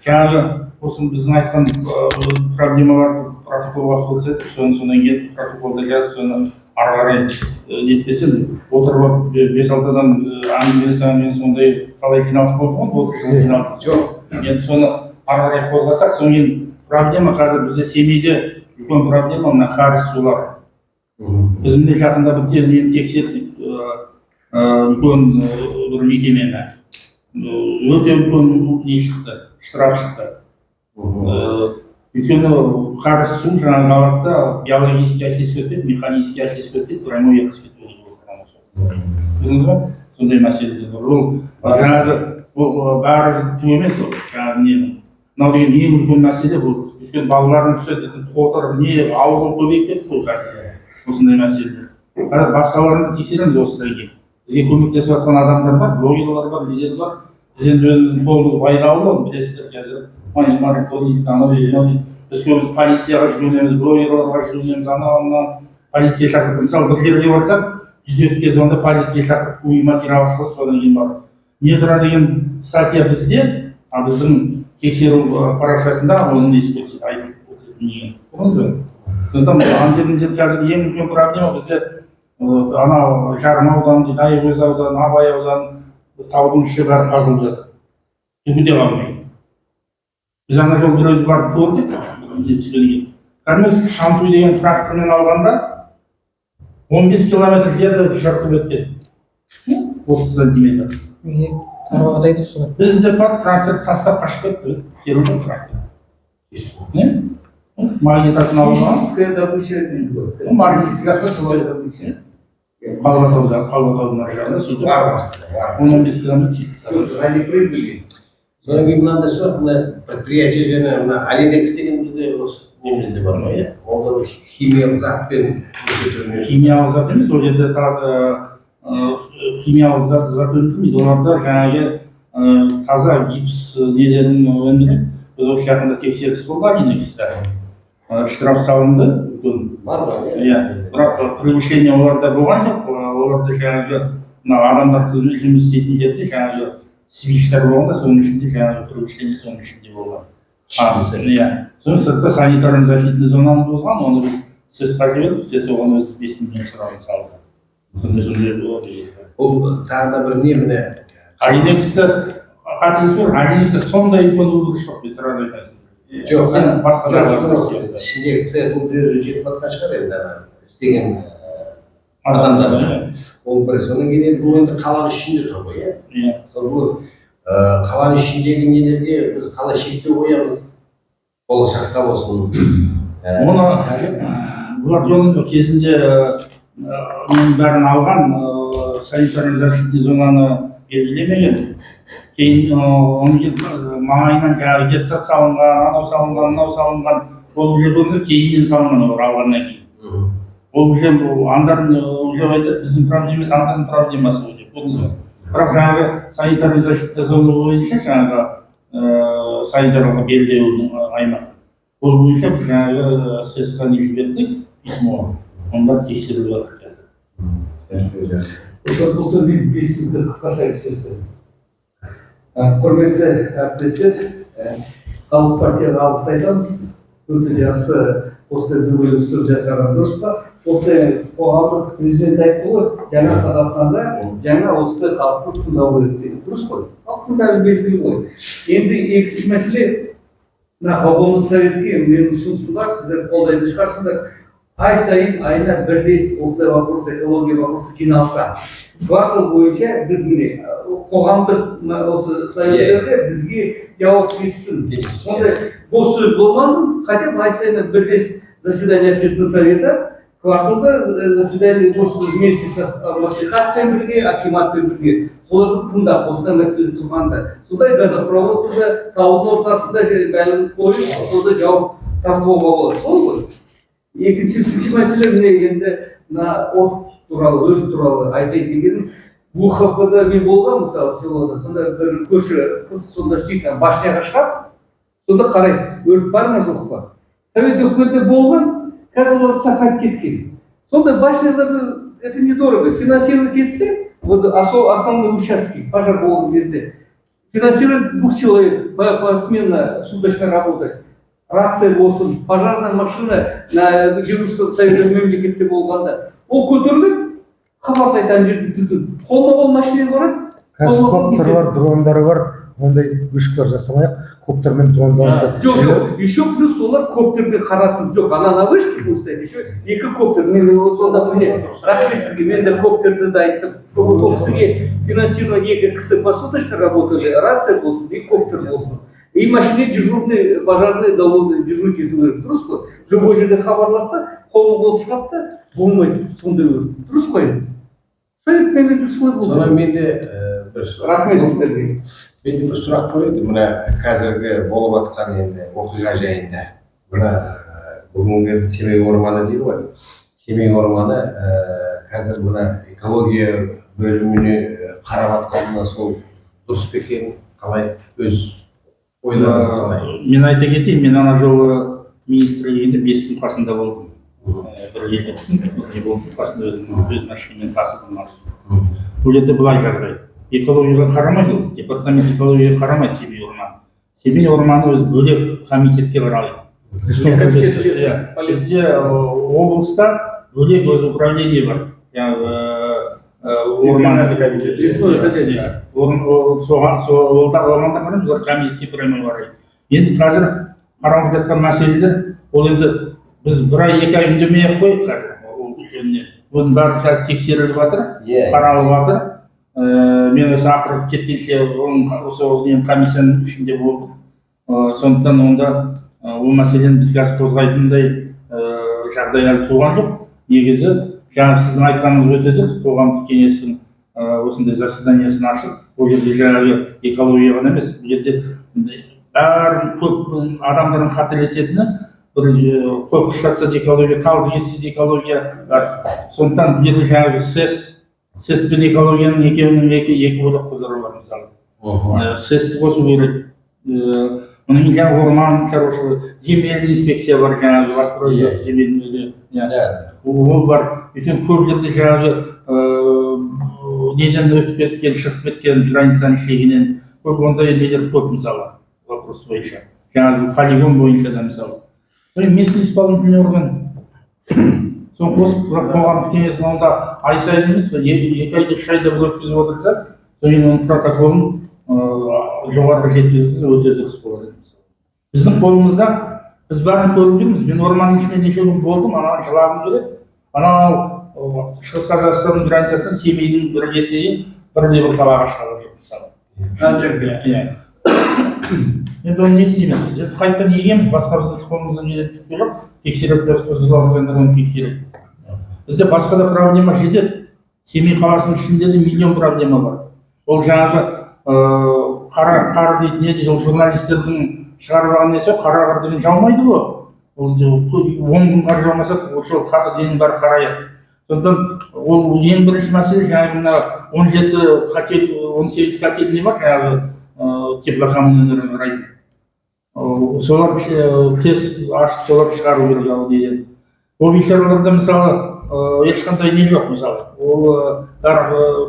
Жаңағы осы біздің айтқан проблемаларды протоколға көрсетіп, содан кейін протоколда жазып, соны ары қарай нетпесін, отырып 5-6 адам әңгімелесемен сондай қалай жиналыс болды ғой, 30 жыл жиналыс жоқ. Енді соны ары қарай қозғасақ, содан кейін проблема қазір бізде семейде үлкен проблема мына кәріз сулар. Біз міне жақында бір терминді тексердік, үлкен бір мекемені. Өте үлкен не шықты, штраф шықты. Өйткені кәріз су жаңағы қабатта биологический очистка өтеді, механический очистка өтеді, прямой очистка өтеді. Білдіңіз ба? Сондай мәселелер бар. Ол жаңағы ол бәрі түк емес ол жаңағы ненің. Мынау деген ең үлкен мәселе бұл. Өйткені балалардың түсетін қотыр не ауру көбейіп кетті бұл қазір осындай мәселелер. Қазір басқаларını да тексереміз осыдан кейін. Бізге көмектесіп жатқан адамдар бар, блогерлар бар, нелер бар. Біз енді өзіміздің қолымыз байлаулы, білесіздер қазір мониторинг, анау біз көбіне полицияға жүгінеміз, блогерларға жүгінеміз, анау полиция шақырып. Мысалы бір жерге барсақ, 102-ге звонда полиция шақырып, көмей материал шығып, содан кейін барып. Не тұра деген статья бізде, а біздің тексеру парақшасында оның несі өтседі, айтып өтседі неге. Көрдіңіз бе? Сондықтан қазір ең үлкен проблема бізде анау Жарым ауданы дейді, Айғыз ауданы, Абай ауданы, таудың іші бәрі қазылып жатыр. Түгі де қалмайды. Біз ана жол біреуді барып көрдік, кәдімгі Шантуй деген трактормен алғанда 15 километр жерді жыртып өткен. 30 сантиметр. Тарбағатайды солай. Бізде бар трактор тастап қашып кетті. Керудің трактор. Магнитасын алған. Физическая добыча дейді ғой. Магнитасын солай добыча. Қалбатаудың аржағында сөйтіп 15 километр сөйтіп. Они прыгали. Содан кейін мынандай сұрақ, мына предприятие және мына Аленекс деген бізде осы немізде бар ма, иә? Олар химиялық затпен көрсетілген. Химиялық зат емес, ол жерде химиялық зат өндірмейді. Оларда жаңағы таза гипс нелерін өндіреді. Біз осы жақында тексеріс болды Аленексте. Штраф салынды. Бар ма? Иә. Бірақ превышение оларда болған жоқ. Оларда жаңағы адамдар қызмет жұмыс істейтін жерде жаңағы свиштер болғанда, соның ішінде жаңағы превышение соның ішінде болған. Иә. Соның сыртта санитарный защитный зонаны бұзған, оны біз СЭС-қа жібердік, СЭС оған өзі 5 миллион штрафын салды. Бұл тағы да бір не міне? Аленексті қателеспеймін, Аленексте сондай үлкен өндіріс жоқ, біз сразу айтасың. Жоқ, сен басқа да ішіндегі цех бұл өзі жетіп жатқан шығар енді істеген адамдар. Ол бір, содан кейін бұл енді қаланың ішінде тұр ғой, иә? Бұл қаланың ішіндегі нелерге біз қалай шектеу қоямыз, болашақта болсын. Оны бұлар көрдіңіз бе, кезінде оның бәрін алған санитарный защитный зонаны белгілемеген. Кейін маңайынан жаңағы детсад салынған, анау салынған, мынау салынған, ол уже көрдіңіз кейіннен салынған олар алғаннан кейін. Ол уже андардың уже айтады, біздің проблема емес, андардың проблемасы ол деп көрдіңіз бе. Бірақ жаңағы санитарный защитный зона бойынша жаңағы санитарлық белгілеудің аймақ. Ол бойынша біз жаңағы СЭС-қа не жібердік, письмо. Onlar тексеріліп жатыр қазір. Осы мен 5 минутта қысқаша сөз. Құрметті әріптестер, халық партияға алғыс айтамыз. Өте жақсы осы дөңгелек жасаған дұрыс па? Осы қоғамдық президент айтты ғой, жаңа Қазақстанда жаңа осы халықты тыңдау керек дейді. Дұрыс қой. Халықтың бәрі белгілі ғой. Енді екінші мәселе, мына қоғамдық советке менің ұсынысым бар, сіздер қолдайтын шығарсыздар. Ай сайын айына бірлес осындай вопрос, экология вопросы жиналса. Квартал бойынша біз міне қоғамдық осы советтерде бізге жауап берсін. Сондай бос сөз болмасын, хотя бы ай сайын бірлес заседание общественного совета, кварталда заседание вместе с маслихатпен бірге, акиматпен бірге. Соларды тыңдап, осындай мәселе тұрғанда. Сондай газопровод уже таудың ортасында бәлім қойып, сонда жауап тартуға болады. Сол ғой. Екінші мәселе міне енді от туралы, өрт туралы айтайын дегенім. УХФ-да мен болған мысалы селода, сонда бір көші қыз сонда сөйтіп башняға шығады, сонда қарайды, өрт бар ма жоқ па? Совет өкіметте болған, қазір олар сақат кеткен. Сонда башняларды это недорого, финансировать етсе, вот основной участки, пожар болған кезде, финансировать 2 человек посменно суточно работать. Рация болсын, пожарная машина на жүруші совет мемлекетте болғанда. Ол көтеріліп, хабарды айтан жерді түтін. Қолма-қол машина барады. Қазір коптерлар, дрондары бар, ондай өшкілер жасамайық, коптермен дрондарды. Жоқ, еще плюс олар коптерге қарасын. Жоқ, ана вышки болса, еще 2 коптер. Мен сонда міне, рахмет сізге, мен де коптерді де айттым. Сол кісіге финансирование 2 кісі посуточно работали, рация болсын, и коптер болсын. И машине дежурный, пожарный, довольный, дежурный ету дұрыс қой. Любой жерде хабарласа, қолы болып шығады да, болмайды, сондай өрт. Дұрыс қой. Совет мемлекеті солай болды. Содан менде рахмет сіздерге. Менде бір сұрақ бар еді, мына қазіргі болып жатқан енді оқиға жайында. Мына бүгінгі Семей орманы дейді ғой. Семей орманы қазір мына экология бөліміне қарап жатқанына сол дұрыс па екен, қалай өз ойларыңыз қалай? Мен айта кетейін, мен ана жолы министр келгенде 5 күн қасында болдым. Бір жерде болдым, қасында өз машинамен тасыдым. Бұл жерде былай жағдай. Экологияға қарамайды ол, департамент экологияға қарамайды Семей орманы. Семей орманы өз бөлек комитетке қарайды. Бізде облыста бөлек өз управление бар. Орманда қараймыз, олар комитетке прямой қарайды. Енді қазір қаралып жатқан мәселелер, ол енді біз бір ай, 2 ай үндемей-ақ қойып қазір ол жөнінен. Оның бәрі қазір тексеріліп жатыр, қаралып жатыр. Мен осы ақыры кеткенше осы комиссияның ішінде болдым. Сондықтан онда ол мәселені біз қазір қозғайтындай жағдай әлі туған жоқ. Негізі жаңағы сіздің айтқаныңыз өте дұрыс, қоғамдық кеңестің осындай заседаниясын ашып, ол жерде жаңағы экология ғана емес, бұл жерде бәрі көп адамдардың қателесетіні, бір қоқыс жатса экология, талды естіде экология бар. Сондықтан бұл жерде жаңағы СЭС пен экологияның екеуінің екі бөлек құзыры бар мысалы. СЭСті қосу керек. Мұның жаңағы орман шаруашылығы, земельный инспекция бар, жаңағы баспырой земельный. Ол бар. Өйткені көп жерде жаңағы неден өтіп кеткен, шығып кеткен, границаның шегінен көп ондай нелер көп мысалы, вопрос бойынша. Жаңағы полигон бойынша да мысалы. Местный исполнительный орган. Соны қосып қоғамдық кеңестің онда ай сайын емес, 2 айды 3 айда бір өткізіп отырса, содан оның протоколын жоғарғы жеткізу өте дұрыс болады. Біздің қолымызда біз бәрін көріп жүрміз. Мен орманның ішінде неше күн болдым, ана жылағым келеді. Анау Шығыс Қазақстанның границасынан Семейдің бір кесейін бірде-бір қалаға шығарып жүр мысалы. Енді оны не істейміз? Біз қайттан егеміз, басқа біздің қолымыздан келетін жоқ. Тексеріп, өз құзырлы органдардан тексеріп. Бізде басқа да проблема жетеді. Семей қаласының ішінде де миллион проблема бар. Ол жаңағы қар дейді, не дейді, ол журналистердің шығарып алған несі, қара қар деген жаумайды ғой. Ол 10 күн қар жаумаса, ол денің бәрі қараяды. Сондықтан ол ең бірінші мәселе жаңағы мына 17 қателік, 18 қателік не бар жаңағы теплокоммунальный район. Солар тест ашып, солар шығару керек ал деген. Ол бейшараларда мысалы ешқандай не жоқ мысалы. Ол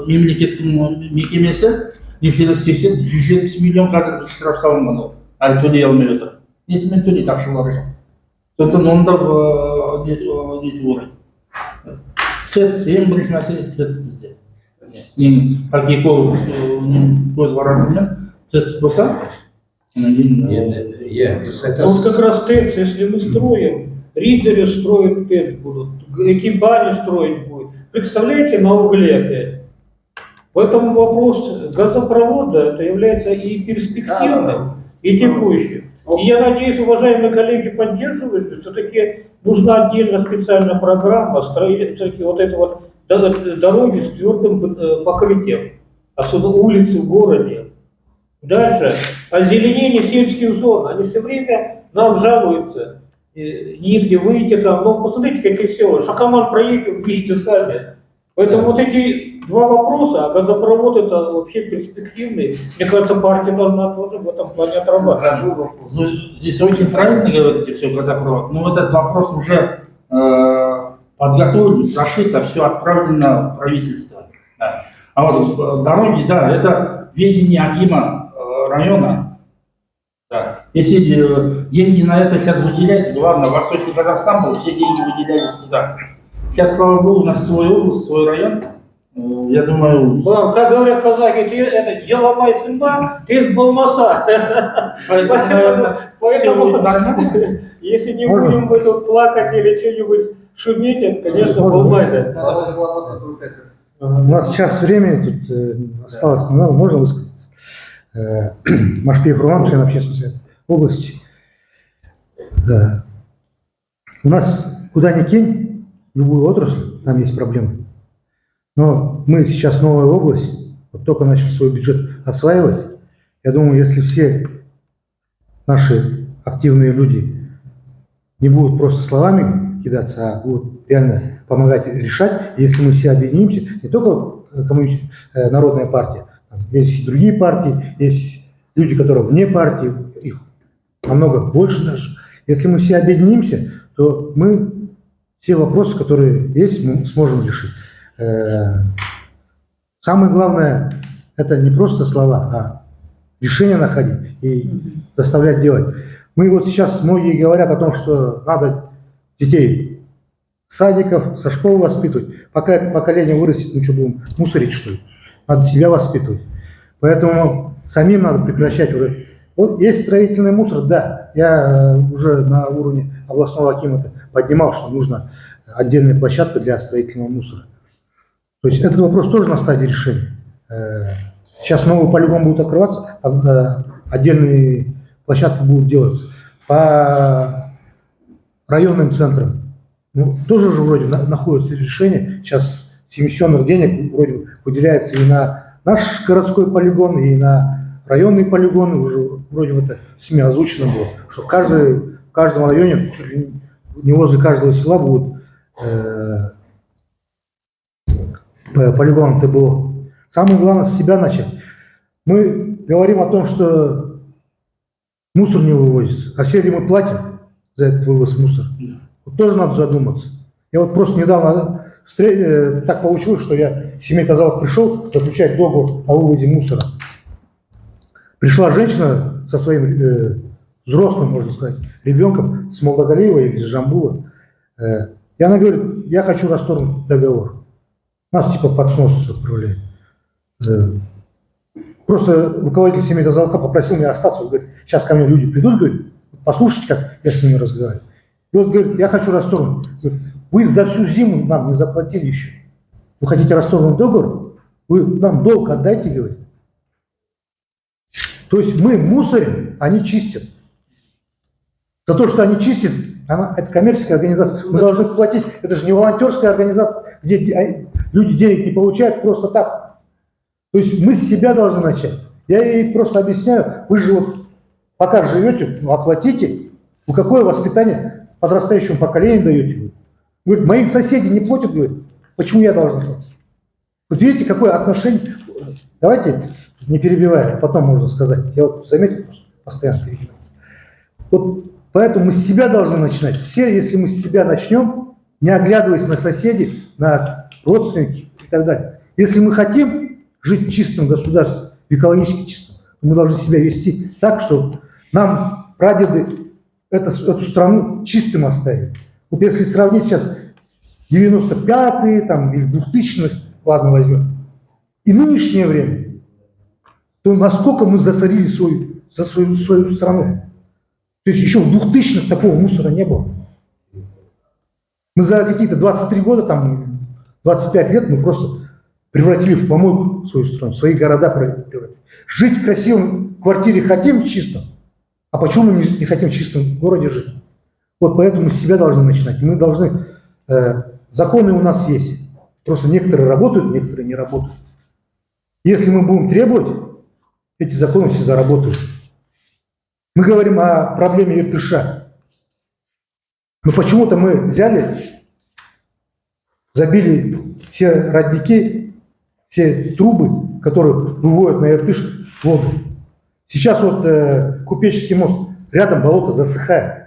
мемлекеттің мекемесі нешелес тексеріп 170 миллион қазір штраф салынған ол. Әлі төлей алмай отыр. Несімен төлейді, ақшалары жоқ. Сондықтан онда нетіп орайды. Тест, ең бірінші мәселе тест бізде. Мен как эколог көзқарасыммен тест болса, вот как раз ТЭЦ, если мы строим, ридеры строят ТЭЦ будут, экипажи строить будут. Представляете, на угле опять. Поэтому вопрос газопровода это является и перспективным, и текущим. И я надеюсь, уважаемые коллеги поддерживают, что все-таки нужна отдельно специальная программа строительства вот этой вот дороги с твердым покрытием, особенно улицы в городе. Дальше, озеленение сельских зон. Они все время нам жалуются, негде выйти там. Но посмотрите, какие села. Шакаман проехал, видите сами. Поэтому вот эти два вопроса, а газопровод это вообще перспективный. Мне кажется, партия должна тоже в этом плане отрабатывать. Здесь очень правильно говорите, все, газопровод. Но этот вопрос уже подготовлен, прошито, все отправлено в правительство. Да. А вот дороги, да, это ведение Акима района. Да. Если деньги на это сейчас выделяются, главное, Восточный Казахстан был, все деньги выделялись туда. Сейчас, слава богу, у нас свой область, свой район. Я думаю... Как говорят казахи, это Джаламай Сымба, ты с Балмаса. Поэтому, если не будем мы тут плакать или что-нибудь шуметь, это, конечно, Балмай. У нас час времени тут осталось, но можно высказаться. Машпиев Роман, член общественного совета области. Да. У нас куда ни кинь, любую отрасль, там есть проблемы. Но мы сейчас новая область, вот только начали свой бюджет осваивать, я думаю, если все наши активные люди не будут просто словами кидаться, а будут реально помогать решать, и если мы все объединимся, не только Народная партия, есть и другие партии, есть люди, которые вне партии, их намного больше даже. Если мы все объединимся, то мы все вопросы, которые есть, мы сможем решить. Самое главное, это не просто слова, а решения находить и заставлять делать. Мы вот сейчас многие говорят о том, что надо детей с садиков, со школы воспитывать. Пока это поколение вырастет, мы что, будем мусорить, что ли? Надо себя воспитывать. Поэтому самим надо прекращать уже. Вот есть строительный мусор, да. Я уже на уровне областного акимата поднимал, что нужна отдельная площадка для строительного мусора. То есть этот вопрос тоже на стадии решения. Сейчас новый полигон будет открываться, отдельные площадки будут делаться. По районным центрам тоже же вроде находится решение. Сейчас семисенных денег вроде выделяется и на наш городской полигон, и на районные полигоны. Уже вроде бы это СМИ озвучено было, что в каждом районе, чуть ли не возле каждого села будут полигон ТБО. Самое главное с себя начать. Мы говорим о том, что мусор не вывозится, а все ли мы платим за этот вывоз мусора? Вот тоже надо задуматься. Я вот просто недавно так получилось, что я в семейказалов пришел заключать договор о вывозе мусора. Пришла женщина со своим взрослым, можно сказать, ребенком с Молдогалиева или с Жамбула. И она говорит, я хочу расторгнуть договор. Нас типа под снос отправляют. Просто руководитель семейказалка попросил меня остаться. Он говорит, сейчас ко мне люди придут, говорит, послушайте, как я с ними разговариваю. И вот говорит, я хочу расторгнуть. Вы за всю зиму нам не заплатили еще. Вы хотите расторгнуть договор? Вы нам долг отдайте, говорит. То есть мы мусорим, они чистят. За то, что они чистят, это коммерческая организация. Мы должны платить. Это же не волонтерская организация, где люди денег не получают просто так. То есть мы с себя должны начать. Я ей просто объясняю, вы же вот пока живете, оплатите, вы какое воспитание подрастающему поколению даете? Говорит, мои соседи не платят, говорит, почему я должен платить? Вот видите, какое отношение. Давайте не перебивая, потом можно сказать. Я вот заметил, просто постоянно перебиваю. Вот поэтому мы с себя должны начинать. Все, если мы с себя начнем, не оглядываясь на соседей, на родственников и так далее. Если мы хотим жить в чистом государстве, экологически чистом, то мы должны себя вести так, чтобы нам прадеды эту страну чистым оставили. Вот если сравнить сейчас 95-е там, или 2000-х, ладно, возьмем, и нынешнее время, то насколько мы засорили свою страну. То есть еще в 2000-х такого мусора не было. Мы за какие-то 23 года, там, 25 лет мы просто превратили в помойку свою страну, свои города превратили. Жить в красивом квартире хотим чисто, а почему мы не хотим в чистом городе жить? Вот поэтому с себя должны начинать. Мы должны, законы у нас есть, просто некоторые работают, некоторые не работают. Если мы будем требовать, эти законы все заработают. Мы говорим о проблеме Иртыша. Но почему-то мы взяли, забили все родники, все трубы, которые выводят на Иртыш воду. Сейчас вот Купеческий мост, рядом болото засыхает.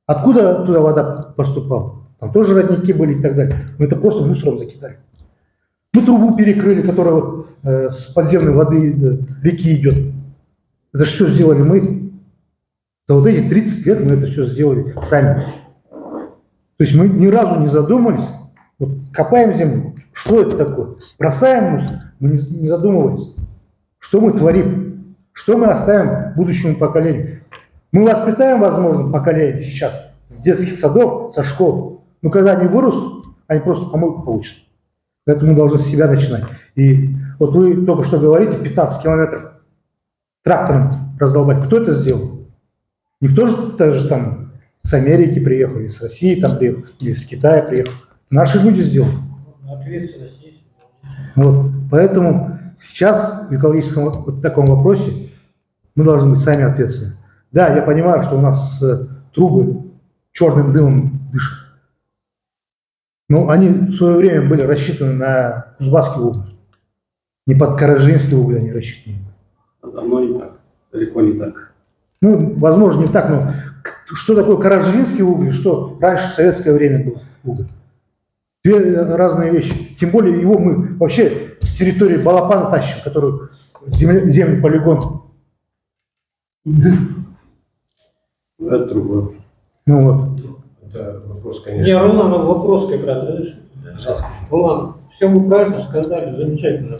Откуда туда вода поступала? Там тоже родники были и так далее. Мы это просто мусором закидали. Мы трубу перекрыли, которая вот, с подземной воды реки идет. Это же все сделали мы. За вот эти 30 лет мы это все сделали сами. То есть мы ни разу не задумались, вот копаем землю, что это такое? Бросаем мусор, мы не задумывались. Что мы творим? Что мы оставим будущему поколению? Мы воспитаем, возможно, поколение сейчас с детских садов, со школ. Но когда они вырастут, они просто помойку получат. Поэтому мы должны с себя начинать. И вот вы только что говорите, 15 километров трактором раздолбать. Кто это сделал? Никто же даже там с Америки приехал, или с России там приехал, или с Китая приехал. Наши люди сделали. Ответственность есть. Вот. Поэтому сейчас в экологическом вот таком вопросе мы должны быть сами ответственны. Да, я понимаю, что у нас трубы черным дымом дышат. Но они в свое время были рассчитаны на Кузбасский уголь. Не под Каражинский уголь они рассчитаны. Давно не так, далеко не так. Ну, возможно, не так, но что такое Каражинский уголь, что раньше в советское время был уголь? Две разные вещи. Тем более его мы вообще с территории Балапана тащим, который земный полигон. Это другое. Ну вот. Это вопрос, Не, конечно. Ролан, вопрос как раз, знаешь? Ролан, все вы правильно сказали, замечательно.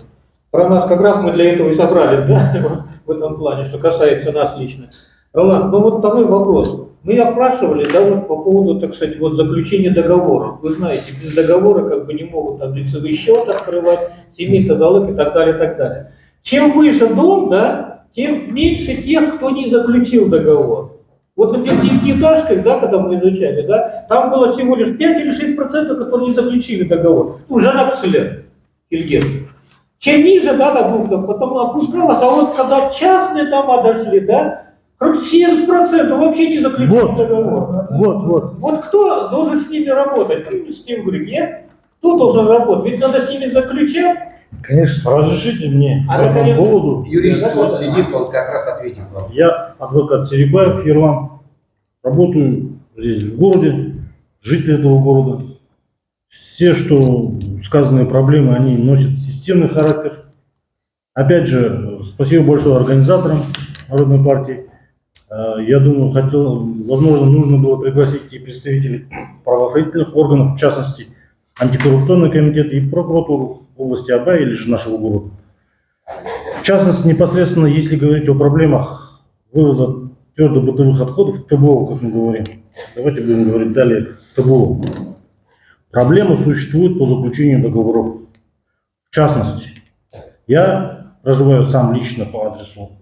Про нас как раз мы для этого и собрали, да, в этом плане, что касается нас лично. Ролан, ну вот такой вопрос. Мы опрашивали, да, вот по поводу, так сказать, вот заключения договоров. Вы знаете, без договора как бы не могут там лицевой счет открывать, семей тазалык и так далее, и так далее. Чем выше дом, да, тем меньше тех, кто не заключил договор. Вот на девятиэтажках, да, когда мы изучали, да, там было всего лишь 5 или 6%, которые не заключили договор. Ну, Жанна Кселер, Ильгер. Чем ниже, да, там, потом опускалось, а вот когда частные дома дошли, да, 70% вообще не заключили договор. Вот кто должен с ними работать? С тем говорю, нет? Кто должен работать? Ведь надо с ними заключать. Конечно. Разрешите мне А по этому наконец- поводу. Юрист вот сидит, он как раз ответит вам. Я адвокат Серикбаев Ерлан, работаю здесь в городе, житель этого города. Все, что сказанные проблемы, они носят системный характер. Опять же, спасибо большое организаторам Народной партии. Я думаю, возможно, нужно было пригласить и представителей правоохранительных органов, в частности, антикоррупционный комитет и прокуратуру области Абая или же нашего города. В частности, непосредственно, если говорить о проблемах вывоза твердобытовых отходов, ТБО, как мы говорим, давайте будем говорить далее ТБО. Проблемы существуют по заключению договоров. В частности, я проживаю сам лично по адресу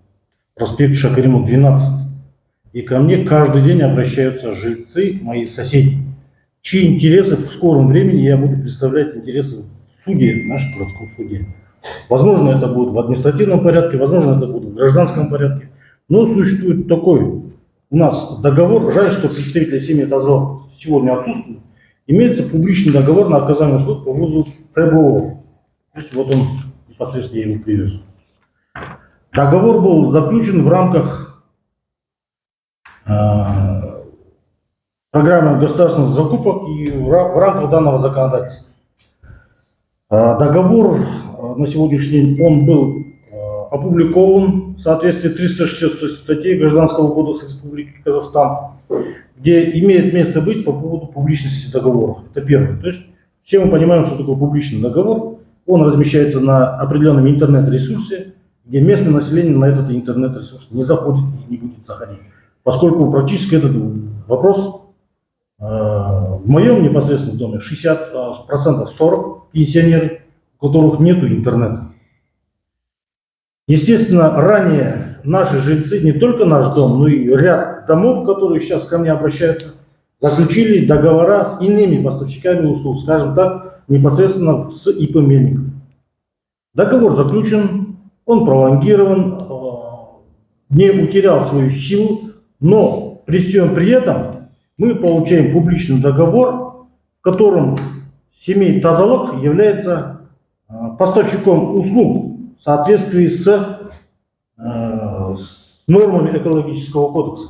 проспект Шакаримов, 12. И ко мне каждый день обращаются жильцы, мои соседи, чьи интересы в скором времени я буду представлять интересы в суде, в нашем городском суде. Возможно, это будет в административном порядке, возможно, это будет в гражданском порядке. Но существует такой у нас договор, жаль, что представители семьи Тазал сегодня отсутствуют, имеется публичный договор на оказание услуг по ввозу ТБО. То есть вот он, непосредственно я его привез. Договор был заключен в рамках программы государственных закупок и в рамках данного законодательства. Договор на сегодняшний день он был опубликован в соответствии с 360 статьей Гражданского кодекса Республики Казахстан, где имеет место быть по поводу публичности договоров. Это первое. То есть все мы понимаем, что такое публичный договор. Он размещается на определенном интернет-ресурсе, где местное население на этот интернет-ресурс не заходит и не будет заходить. Поскольку практически этот вопрос в моем непосредственном доме 60%, 40 пенсионеры, у которых нет интернета. Естественно, ранее наши жильцы, не только наш дом, но и ряд домов, которые сейчас ко мне обращаются, заключили договора с иными поставщиками услуг, скажем так, непосредственно с ИП Мельников. Договор заключен, он пролонгирован, не утерял свою силу, но при всем при этом мы получаем публичный договор, в котором семей Тазалык является поставщиком услуг в соответствии с нормами экологического кодекса.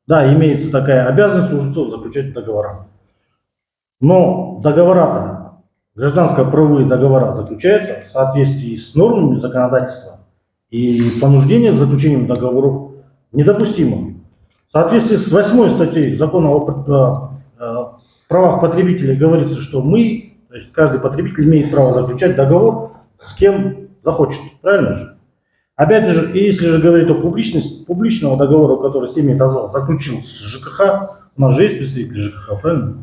Да, имеется такая обязанность у жильцов заключать договора. Но договора, гражданско-правовые договора заключаются в соответствии с нормами законодательства, и понуждение к заключению договоров недопустимо. В соответствии с 8 статьей Закона о правах потребителей говорится, что мы, то есть каждый потребитель имеет право заключать договор с кем захочет. Правильно же? Опять же, если же говорить о публичности, публичного договора, который семья Тазал заключил с ЖКХ, у нас же есть представители ЖКХ, правильно?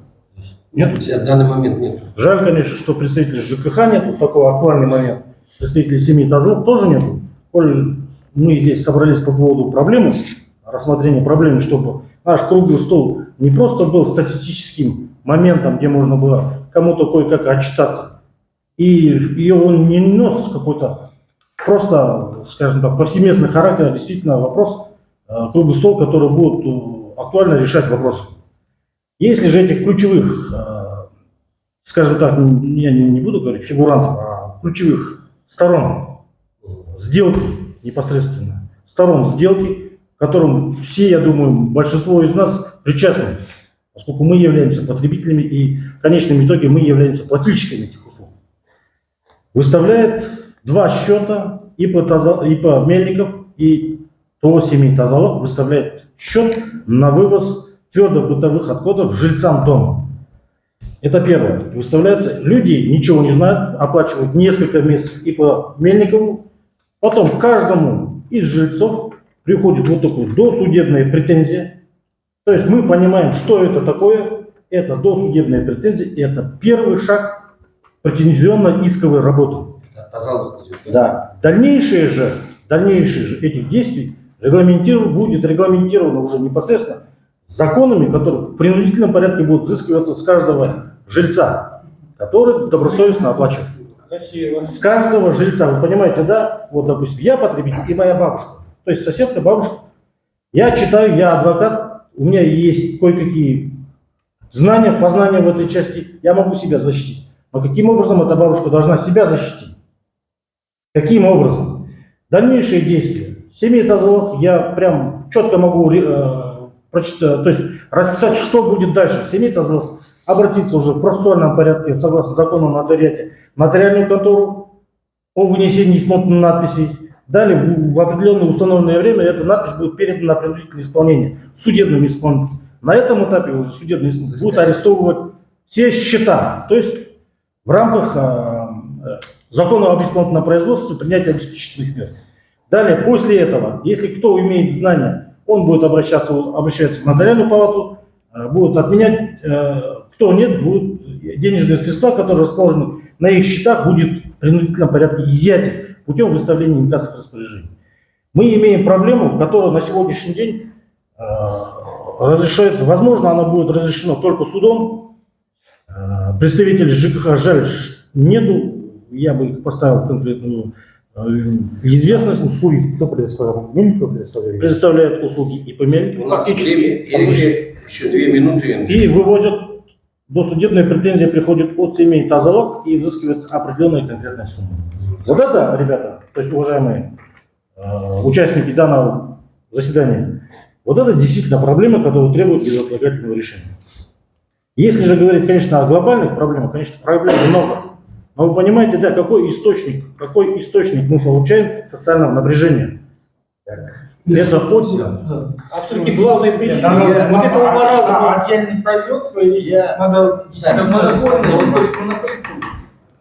Нет? В данный момент нет. Жаль, конечно, что представителей ЖКХ нет, в такой актуальный момент. Представителей семьи Тазал тоже нет. Коль мы здесь собрались по поводу проблемы, рассмотрения проблемы, чтобы наш круглый стол не просто был статистическим моментом, где можно было кому-то кое-как отчитаться, и он не нес какой-то просто, скажем так, повсеместный характер, действительно вопрос, круглый стол, который будет актуально решать вопрос. Если же этих ключевых, скажем так, я не буду говорить фигурантов, а ключевых сторон сделки непосредственно, сторон сделки, к которым все, я думаю, большинство из нас причастны, поскольку мы являемся потребителями и в конечном итоге мы являемся плательщиками этих услуг, выставляет два счета и по Мельников, и ТО «Семей Тазалок» выставляет счет на вывоз твердых бытовых отходов жильцам дома. Это первое. Выставляется, люди ничего не знают, оплачивают несколько месяцев и по Мельникову. Потом каждому из жильцов приходит вот такая досудебная претензия. То есть мы понимаем, что это такое. Это досудебная претензия, это первый шаг претензионно-исковой работы. Да. Дальнейшее же этих действий будет регламентировано уже непосредственно законами, которые в принудительном порядке будут взыскиваться с каждого жильца, который добросовестно оплачивает. Красиво. С каждого жильца, вы понимаете, да? Вот, допустим, я потребитель и моя бабушка. То есть соседка, бабушка. Я читаю, я адвокат, у меня есть кое-какие знания, познания в этой части, я могу себя защитить. Но каким образом эта бабушка должна себя защитить? Каким образом? Дальнейшие действия. Семей Тазалок я прям четко могу прочитать, то есть расписать, что будет дальше. Семей Тазалок обратиться уже в процессуальном порядке, согласно закону о нотариате, в нотариальную контору о вынесении смотренной надписи. Далее в определенное установленное время эта надпись будет передана на принудительное исполнение судебным исполнителем. На этом этапе уже судебный исполнитель будет арестовывать все счета. То есть в рамках закона об исполнительном производстве принятия обеспечительных мер. Далее, после этого, если кто имеет знания, он будет обращаться в нотариальную палату, будет отменять, кто нет, будут денежные средства, которые расположены на их счетах, будет в принудительном порядке изъятие путем выставления инкассовых распоряжений. Мы имеем проблему, которая на сегодняшний день разрешается, возможно, она будет разрешена только судом. Представителей ЖКХ жаль нету, я бы их поставил конкретную известность. Услуги кто предоставляет? Мельников предоставляет? Предоставляют услуги и по Мельникову, У нас фактически, еще 2 минуты. и вывозят. Досудебная претензия приходит от семей Тазалок и взыскивается определенная конкретная сумма. Вот это, ребята, то есть уважаемые участники данного заседания, вот это действительно проблема, которая требует безотлагательного решения. Если же говорить, конечно, о глобальных проблемах, конечно, проблем много. Но вы понимаете, да, какой источник мы получаем социального напряжения? Это очень... А все-таки главная причина вот этого маразма. Отдельное производство, и Надо монопольный, он хочет монополистом.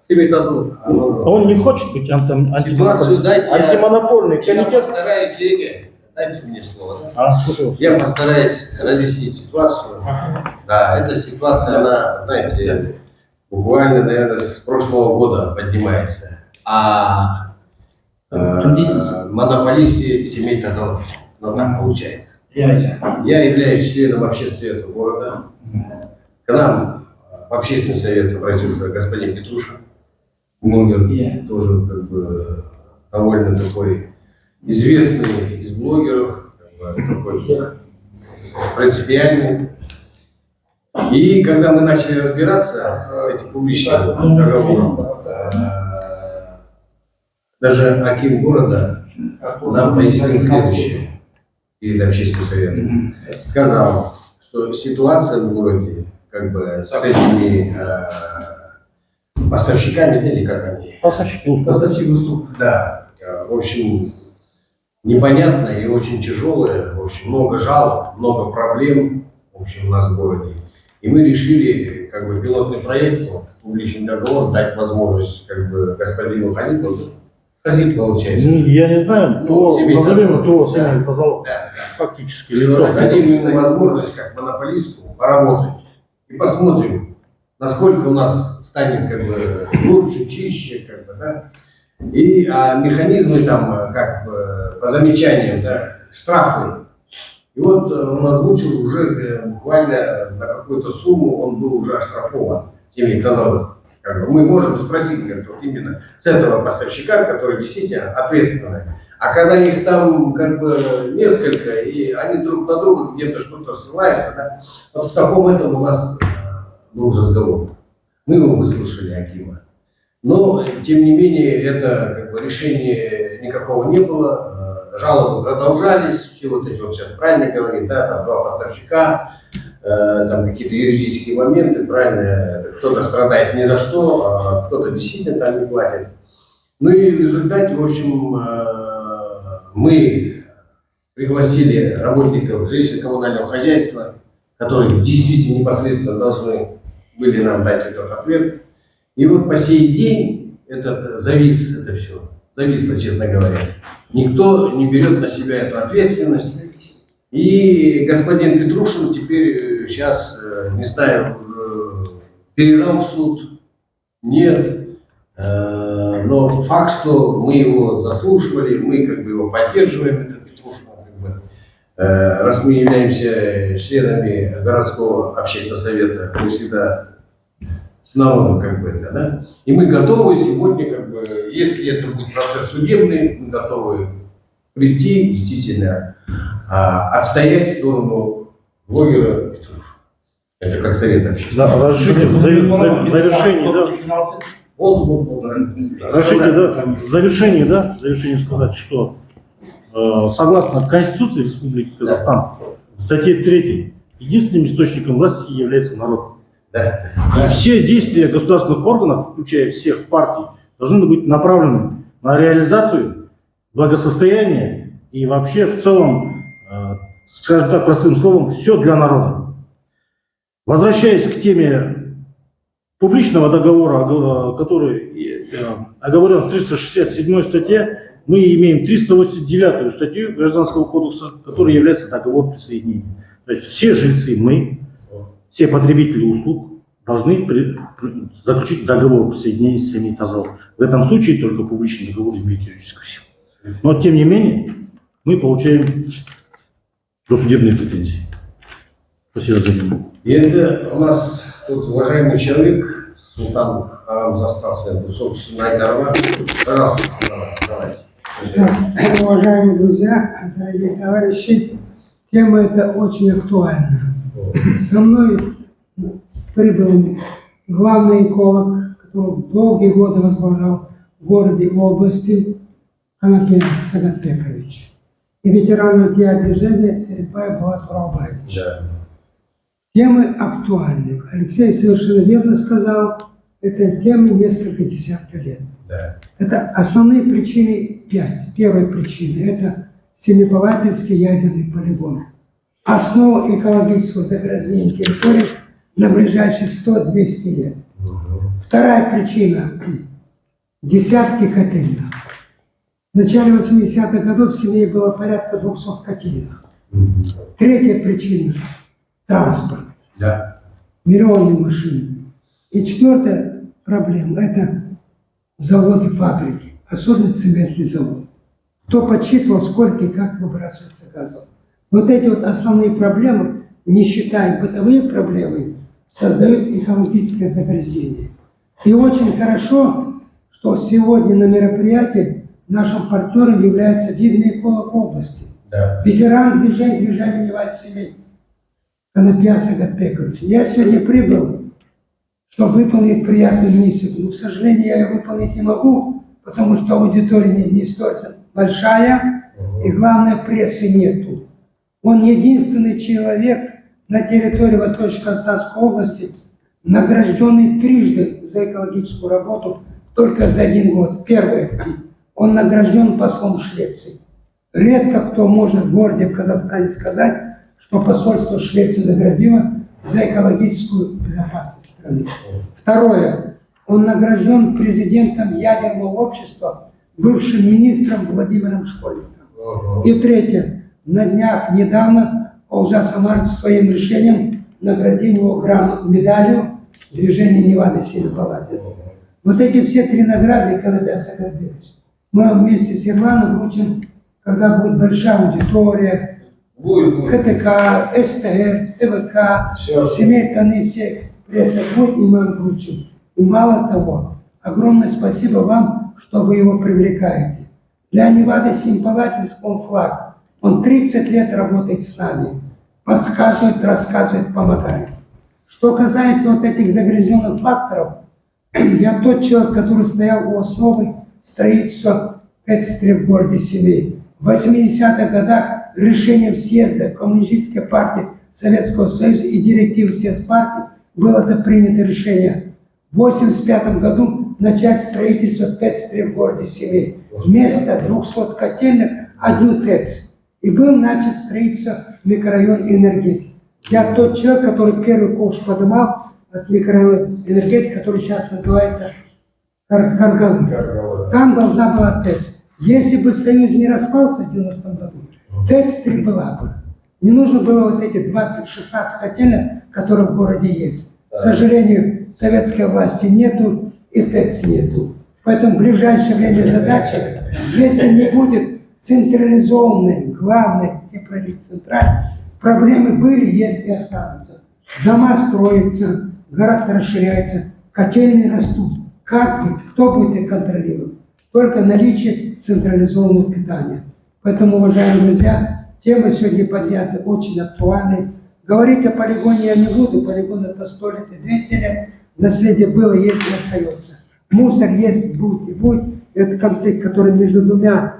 Семей Тазалок. он не хочет быть Ситуацию дайте, антимонопольный я комитет. постараюсь, Игорь, дайте мне слово. Слушай, Я постараюсь разъяснить ситуацию. Да, эта ситуация, она, знаете, буквально, наверное, с прошлого года поднимается. А монополисты семей Тазалок. Но так получается. Я являюсь членом общественного совета города. К нам в общественный совет обратился господин Петруша, блогер, тоже как бы довольно такой известный из блогеров, как бы, такой принципиальный. И когда мы начали разбираться с этим публичным договором, даже аким города нам пояснил следующее из общественного совета. Сказал, что ситуация в городе как бы с этими поставщиками, или как они? Поставщики услуг. Да, в общем, непонятно и очень тяжелое, в общем, много жалоб, много проблем, в общем, у нас в городе. И мы решили, как бы, пилотный проект, публичный договор, дать возможность, как бы, господину Хазитову, получается. Я не знаю, назовем ТО «Семей Тазалок». Да. Фактически лицо. Дадим ему возможность, как монополисту, поработать. И посмотрим, насколько у нас станет, как бы, лучше, чище, как бы, да. И механизмы там, как бы, по замечаниям, да, штрафы. И вот он озвучил уже буквально на какую-то сумму, он был уже оштрафован, Семей Тазалок, Как бы мы можем спросить вот именно с этого поставщика, который действительно ответственный. А когда их там как бы несколько, и они друг на друга где-то что-то ссылаются, да, вот в таком этом у нас был разговор. Мы его выслушали, Акима. Но, тем не менее, это как бы решения никакого не было. Жалобы продолжались, все вот эти вот сейчас правильно говорит, да, там два поставщика, там какие-то юридические моменты, правильно, кто-то страдает ни за что, а кто-то действительно там не платит. Ну и в результате, в общем, мы пригласили работников жилищно-коммунального хозяйства, которые действительно непосредственно должны были нам дать этот ответ. И вот по сей день это зависло, честно говоря. Никто не берет на себя эту ответственность. И господин Петрушин теперь сейчас, не знаю, передал в суд, нет. Но факт, что мы его заслушивали, мы как бы его поддерживаем, это Петрушина, как бы. Раз мы являемся членами городского общественного совета, мы всегда с народом, как бы это, да. И мы готовы сегодня, как бы, если это будет процесс судебный, мы готовы прийти, действительно, отстоять сторону блогера Петрушина. Это как совет общественного. Да, разрешите в завершении, да. Разрешите, да, в завершении сказать, что согласно Конституции Республики Казахстан, в статье 3, единственным источником власти является народ. Да. И все действия государственных органов, включая всех партий, должны быть направлены на реализацию благосостояния и вообще в целом, скажем так, простым словом, все для народа. Возвращаясь к теме публичного договора, который оговорен в 367 статье, мы имеем 389 статью Гражданского кодекса, которая является договор присоединения. То есть все жильцы, мы, все потребители услуг должны заключить договор присоединения с семьей Тазалов. В этом случае только публичный договор имеет юридическую силу. Но тем не менее мы получаем досудебные претензии. Спасибо за внимание. И это у нас тут уважаемый человек, Султан Арам застался, собственно, Айдарова. Пожалуйста, давайте. Уважаемые друзья, дорогие товарищи, тема эта очень актуальна. Со мной прибыл главный эколог, который долгие годы возглавлял в городе и области, Канапе Сагатбекович. И ветеран движения Серипаев Булат Уралбаевич. Да. Темы актуальны. Алексей совершенно верно сказал, это темы несколько десятков лет. Да. Это основные причины 5. Первая причина – это Семипалатинский ядерный полигон. Основа экологического загрязнения территории на ближайшие 100-200 лет. Вторая причина – десятки котельных. В начале 80-х годов в семье было порядка 200 котельных. Третья причина – транспорт. Да. Миллионные машины. И четвертая проблема – это заводы, фабрики, особенно цементный завод. Кто подсчитывал, сколько и как выбрасывается газов. Вот эти вот основные проблемы, не считая бытовые проблемы, создают экологическое загрязнение. И очень хорошо, что сегодня на мероприятии нашим партнером является видный эколог области. Да. Ветеран движения «Невать семей» Канапе Сагатбекович. Я сегодня прибыл, чтобы выполнить приятную миссию. Но, к сожалению, я ее выполнить не могу, потому что аудитория не стоит большая, и главное, прессы нету. Он единственный человек на территории Восточно-Казахстанской области, награжденный трижды за экологическую работу только за 1 год. Первое, он награжден послом Швеции. Редко кто может в городе в Казахстане сказать, что посольство Швеции наградило за экологическую безопасность страны. Второе, он награжден президентом ядерного общества, бывшим министром Владимиром Школьником. И третье, на днях недавно Олжас Омарович своим решением наградил его медалью движения Невады Семипалатинска. Вот эти все 3 награды Канапе Сагатбекович мы вместе с Ирландом вручим, когда будет большая аудитория, КТК, СТР, ТВК, семей Таны, всех прессов будет, и мы вручим. И мало того, огромное спасибо вам, что вы его привлекаете. Для Невады Симпалатис он флаг. Он 30 лет работает с нами. Подсказывает, рассказывает, помогает. Что касается вот этих загрязненных факторов, я тот человек, который стоял у основы строительства ТЭЦ-3 в городе Семей. В 80-х годах решением съезда Коммунистической партии Советского Союза и директивы съезд-партии было это принято решение в 1985 году начать строительство ТЭЦ-3 в городе Семей. Вместо 200 котельных одну ТЭЦ. И был начат строительство микрорайон энергетики. Я тот человек, который первый ковш поднимал от микрорайона энергетики, который сейчас называется Каргалы. Там должна была ТЭЦ. Если бы Союз не распался в 90-м году, ТЭЦ-3 была бы. Не нужно было вот эти 20-16 котельных, которые в городе есть. К сожалению, советской власти нету и ТЭЦ нету. Поэтому в ближайшее время задача, если не будет централизованной, главной, центральной, проблемы были, есть и останутся. Дома строятся, город расширяется, котельные растут. Как быть? Кто будет их контролировать? Только наличие централизованного питания. Поэтому, уважаемые друзья, темы сегодня подняты очень актуальны. Говорить о полигоне я не буду. Полигон это 100 лет и 200 лет. Наследие было, есть и остается. Мусор есть, будет и будет. Это конфликт, который между двумя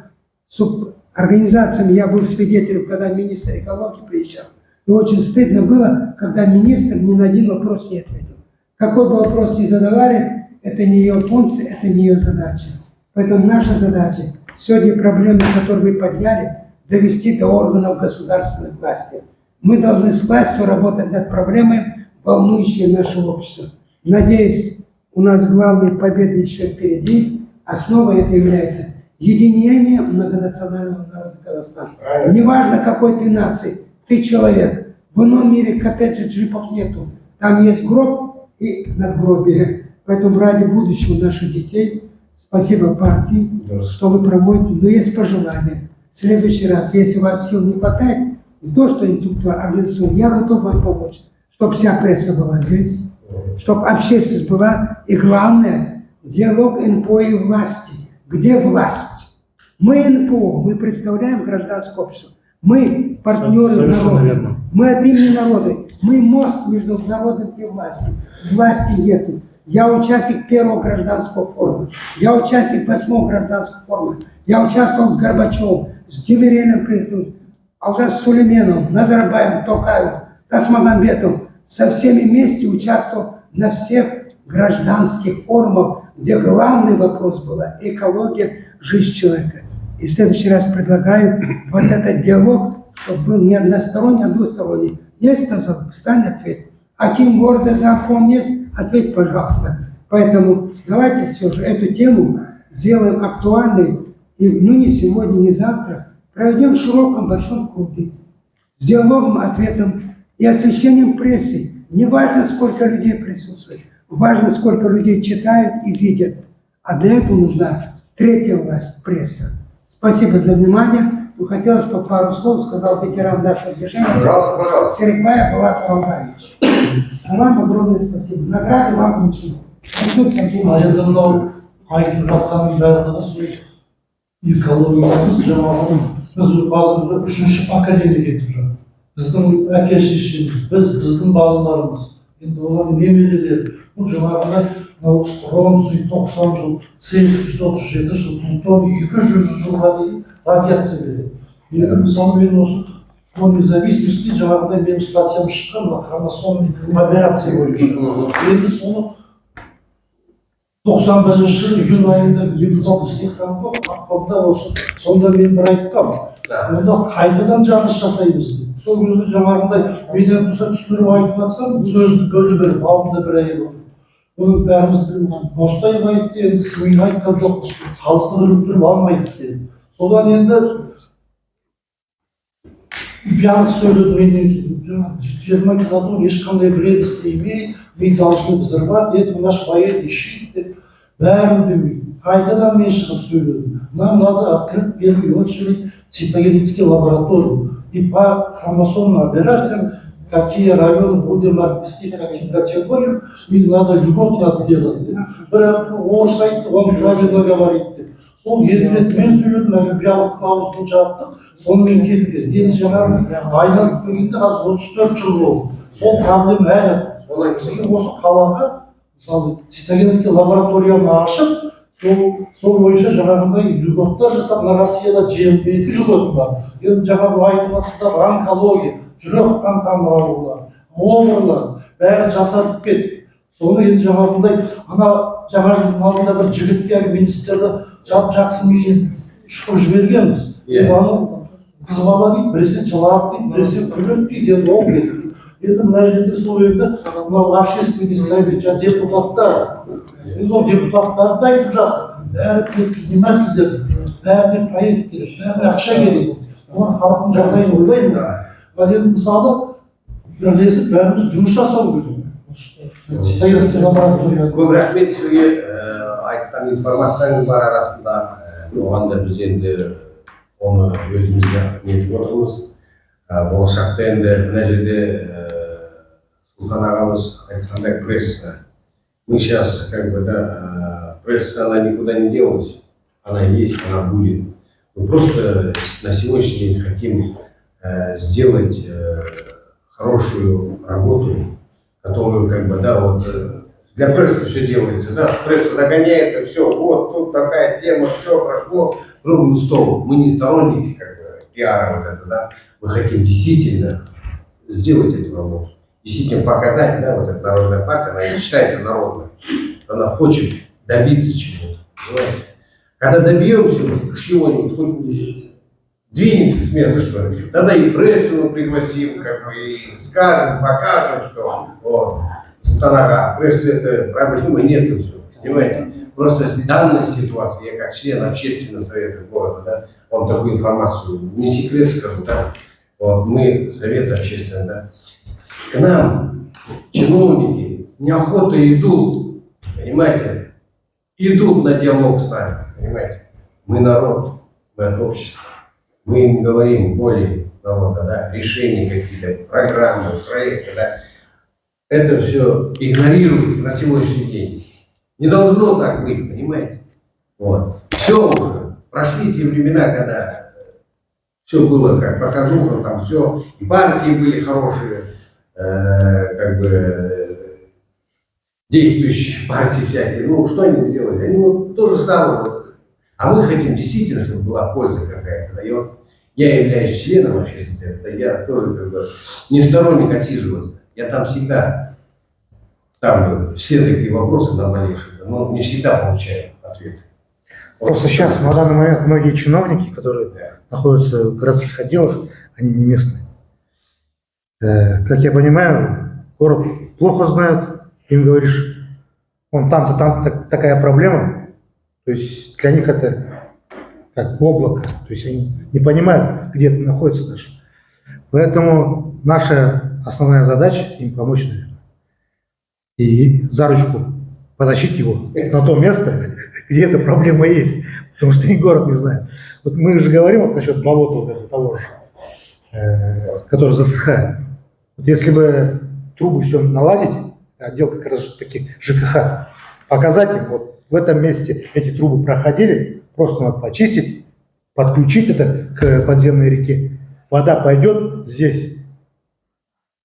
организациями. Я был свидетелем, когда министр экологии приезжал. И очень стыдно было, когда министр ни на один вопрос не ответил. Какой бы вопрос ни задавали, это не ее функция, это не ее задача. Поэтому наша задача сегодня проблемы, которые вы подняли, довести до органов государственной власти. Мы должны с властью работать над проблемами, волнующие наше общество. Надеюсь, у нас главные победы еще впереди. Основой это является единение многонационального народа Казахстана. Неважно, какой ты нации, ты человек. В ином мире коттеджей, джипов нету. Там есть гроб и надгробие. Поэтому ради будущего наших детей, спасибо партии, что вы проводите. Но есть пожелания. В следующий раз, если у вас сил не хватает, то, что инструктор организовал, я готов вам помочь. Чтобы вся пресса была здесь, чтобы общественность была. И главное, диалог НПО и власти. Где власть? Мы НПО, мы представляем гражданское общество. Мы партнеры народа. Мы от имени народа. Мы мост между народом и властью. Власти нету. Я участник первого гражданского форума. Я участник 8-го гражданского форума. Я участвовал с Горбачевым, с Демиреном, Алжас Сулейменовым, Назарбаевым, Токаевым, Тасмагамбетовым. Со всеми вместе участвовал на всех гражданских форумах, где главный вопрос была экология, жизнь человека. И в следующий раз предлагаю вот этот диалог, чтобы был не односторонний, а двусторонний. Есть сказал, встань, ответь. Аким города Замком есть? Ответь, пожалуйста. Поэтому давайте все же эту тему сделаем актуальной. И не сегодня, не завтра. Проведем в широком, большом круге. С диалогом, ответом и освещением прессы. Не важно, сколько людей присутствует. Важно, сколько людей читают и видят. А для этого нужна третья власть, пресса. Спасибо за внимание. Хотелось, чтобы пару слов сказал ветеран нашего движения. Пожалуйста, пожалуйста. Серикбаев Булат Алгаевич. Вам огромное спасибо. Награды вам очень. Енді мынау айтылып жатқанның барлығы сол экологиямыз жаңағы біз қазір 3-ші поколение кетіп жүр. Біздің әке шешеміз, біздің балаларымыз, енді олардың немерелері. Бұл жаңағыда мынау Стронций 90 жыл, цезий 137 жыл, плутоний 200 жылға дейін радиация береді. Енді мысалы мен осы фонд независимости жаңағыдай менің статьям шыққан хромосомный аберрация бойынша. Енді соны 91 жылы июнь айында депутаттық сектамға ақтауда осы сонда мен бір айтқам. Онда қайтадан жарыс жасаймыз деп. Сол кезде жаңағындай менен туса түсіндіріп айтып жатсам, сөзді бөліп беріп, алдында бір әйел отыр. Оны бәріміз Бостаев айтты, енді сыйын айтқан жоқ, салыстырып жүріп алмайды деді. Содан енді бәрі сөйледі менен кейін. 20 килотон ешқандай вредность имеет, мы должны взорвать, это наш военный щит деп. Бәрін демейді. Қайтадан мен шығып сөйледім. Нам надо открыть первую очередь цитогенетический лабораторию. И по хромосомным операциям какие районы будем отвести каким категориям, и надо льготно делать. Орыс айтты, он правильно говорит. Сол еділетмен сөйледі, диалог наузын жаптық, сонымен кездес. Енді жаңағы айналып келгенде қазір 34 жыл болды. Сол проблема әлі. Бізге осы қалаға, мысалы, цитогенский лабораторияны ашып, сол бойынша жаңағындай льготтар жасап, мына Россияда 27 льгот бар. Енді жаңағы айтылмасында онкология, жүрек қан тамыр аурулары, обырлар, бәрі жасатып кетті. Соны енді жаңағындай, ана жаңа жылдың алдында бір жігітке министрді жақсы мекен шұқып жібергенбіз. Аны қыз бала дейді, біресе жылап дейді, біресе күледі дейді, енді ол кетті. Енді мына жерде сол енді мынау общественный совет, депутаттар, енді ол депутаттарды айтып жатыр. Бәрі предпринимательдер, бәріне проект керек, бәріне ақша керек. Олар халықтың жағдайын ойлайды. Ал енді мысалы бірлесіп бәріміз жұмыс жасау керек. Көп рахмет сізге айтқан информацияңыз бар арасында. Оған да біз енді оны өзімізге нетіп отырмыз. Болашақта енді мына жерде Султан ағамыз айтқандай пресса. Мы сейчас как бы, да, пресса, она никуда не делась. Она есть, она будет. Мы просто на сегодняшний день хотим сделать хорошую работу, которую, как бы, да, вот для прессы все делается, да, пресса догоняется, все, вот тут такая тема, все прошло, круглый стол. Мы не сторонники, как бы, пиара вот это, да, мы хотим действительно сделать эту работу, действительно показать, да, вот эта народная партия, она не считается народной, она хочет добиться чего-то, понимаете? Когда добьемся чего-нибудь, хоть двинется с места, что ли, тогда и прессу пригласим, как бы, и скажем, покажем, что вот, Султан-ага, прессы это проблемы нет, понимаете? Просто в данной ситуации, я как член общественного совета города, да, вам такую информацию, не секрет скажу, да, вот, мы, совет общественный, да, к нам чиновники неохота идут, понимаете, идут на диалог с нами, понимаете? Мы народ, мы от общества. Мы им говорим более народа, да, решения какие-то, программы, проекты, да. Это все игнорируется на сегодняшний день. Не должно так быть, понимаете? Вот. Все уже. Прошли те времена, когда все было как показуха, там все. И партии были хорошие, как бы действующие партии всякие. Ну, что они сделали? Они вот то же самое. А мы хотим действительно, чтобы была польза какая-то. И вот я являюсь членом общественного совета, я тоже как бы не сторонник отсиживаться. Я там всегда ставлю все такие вопросы наболевшие, но не всегда получаю ответы. Просто сейчас, на данный момент, многие чиновники, которые находятся в городских отделах, они не местные. Как я понимаю, город плохо знают, им говоришь, вон там-то, там такая проблема, то есть для них это как облако, то есть они не понимают, где это находится даже. Поэтому наша основная задача им помочь, наверное, и за ручку потащить его на то место, где эта проблема есть, потому что и город не знает. Вот мы же говорим вот насчет болота вот этого того же, который засыхает. Вот если бы трубы все наладить, отдел как раз таки ЖКХ, показать им, вот в этом месте эти трубы проходили, просто надо почистить, подключить это к подземной реке. Вода пойдет здесь,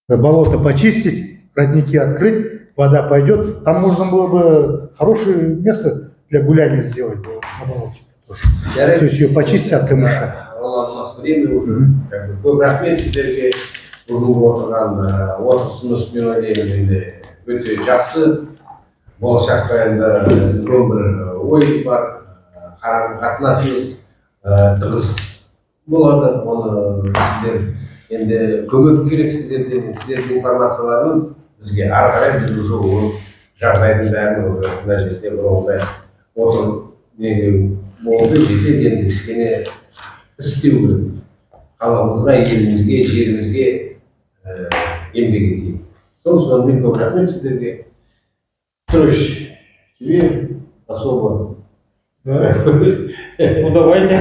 болото почистить, родники открыть, вода пойдет. Там можно было бы хорошее место для гуляния сделать на болоте. То есть ее почистить от камыша. У нас время уже, как бы, рахмет сіздерге бүгінгі отырысымыз менің енді өте жақсы. Болашақта енді үлкен бір ой бар, қарым-қатынасымыз тығыз болады. Оны сіздер енді көмек керек сіздерден, сіздердің информацияларыңыз бізге ары қарай біз уже ол жағдайдың бәрін мына жерде бұрынғыдай отырып неге болды десе енді кішкене істеу керек. Қаламызға, елімізге, жерімізге еңбек етейік. Сонымен көп рахмет сіздерге. Петрович, тебе особо. Ну давайте.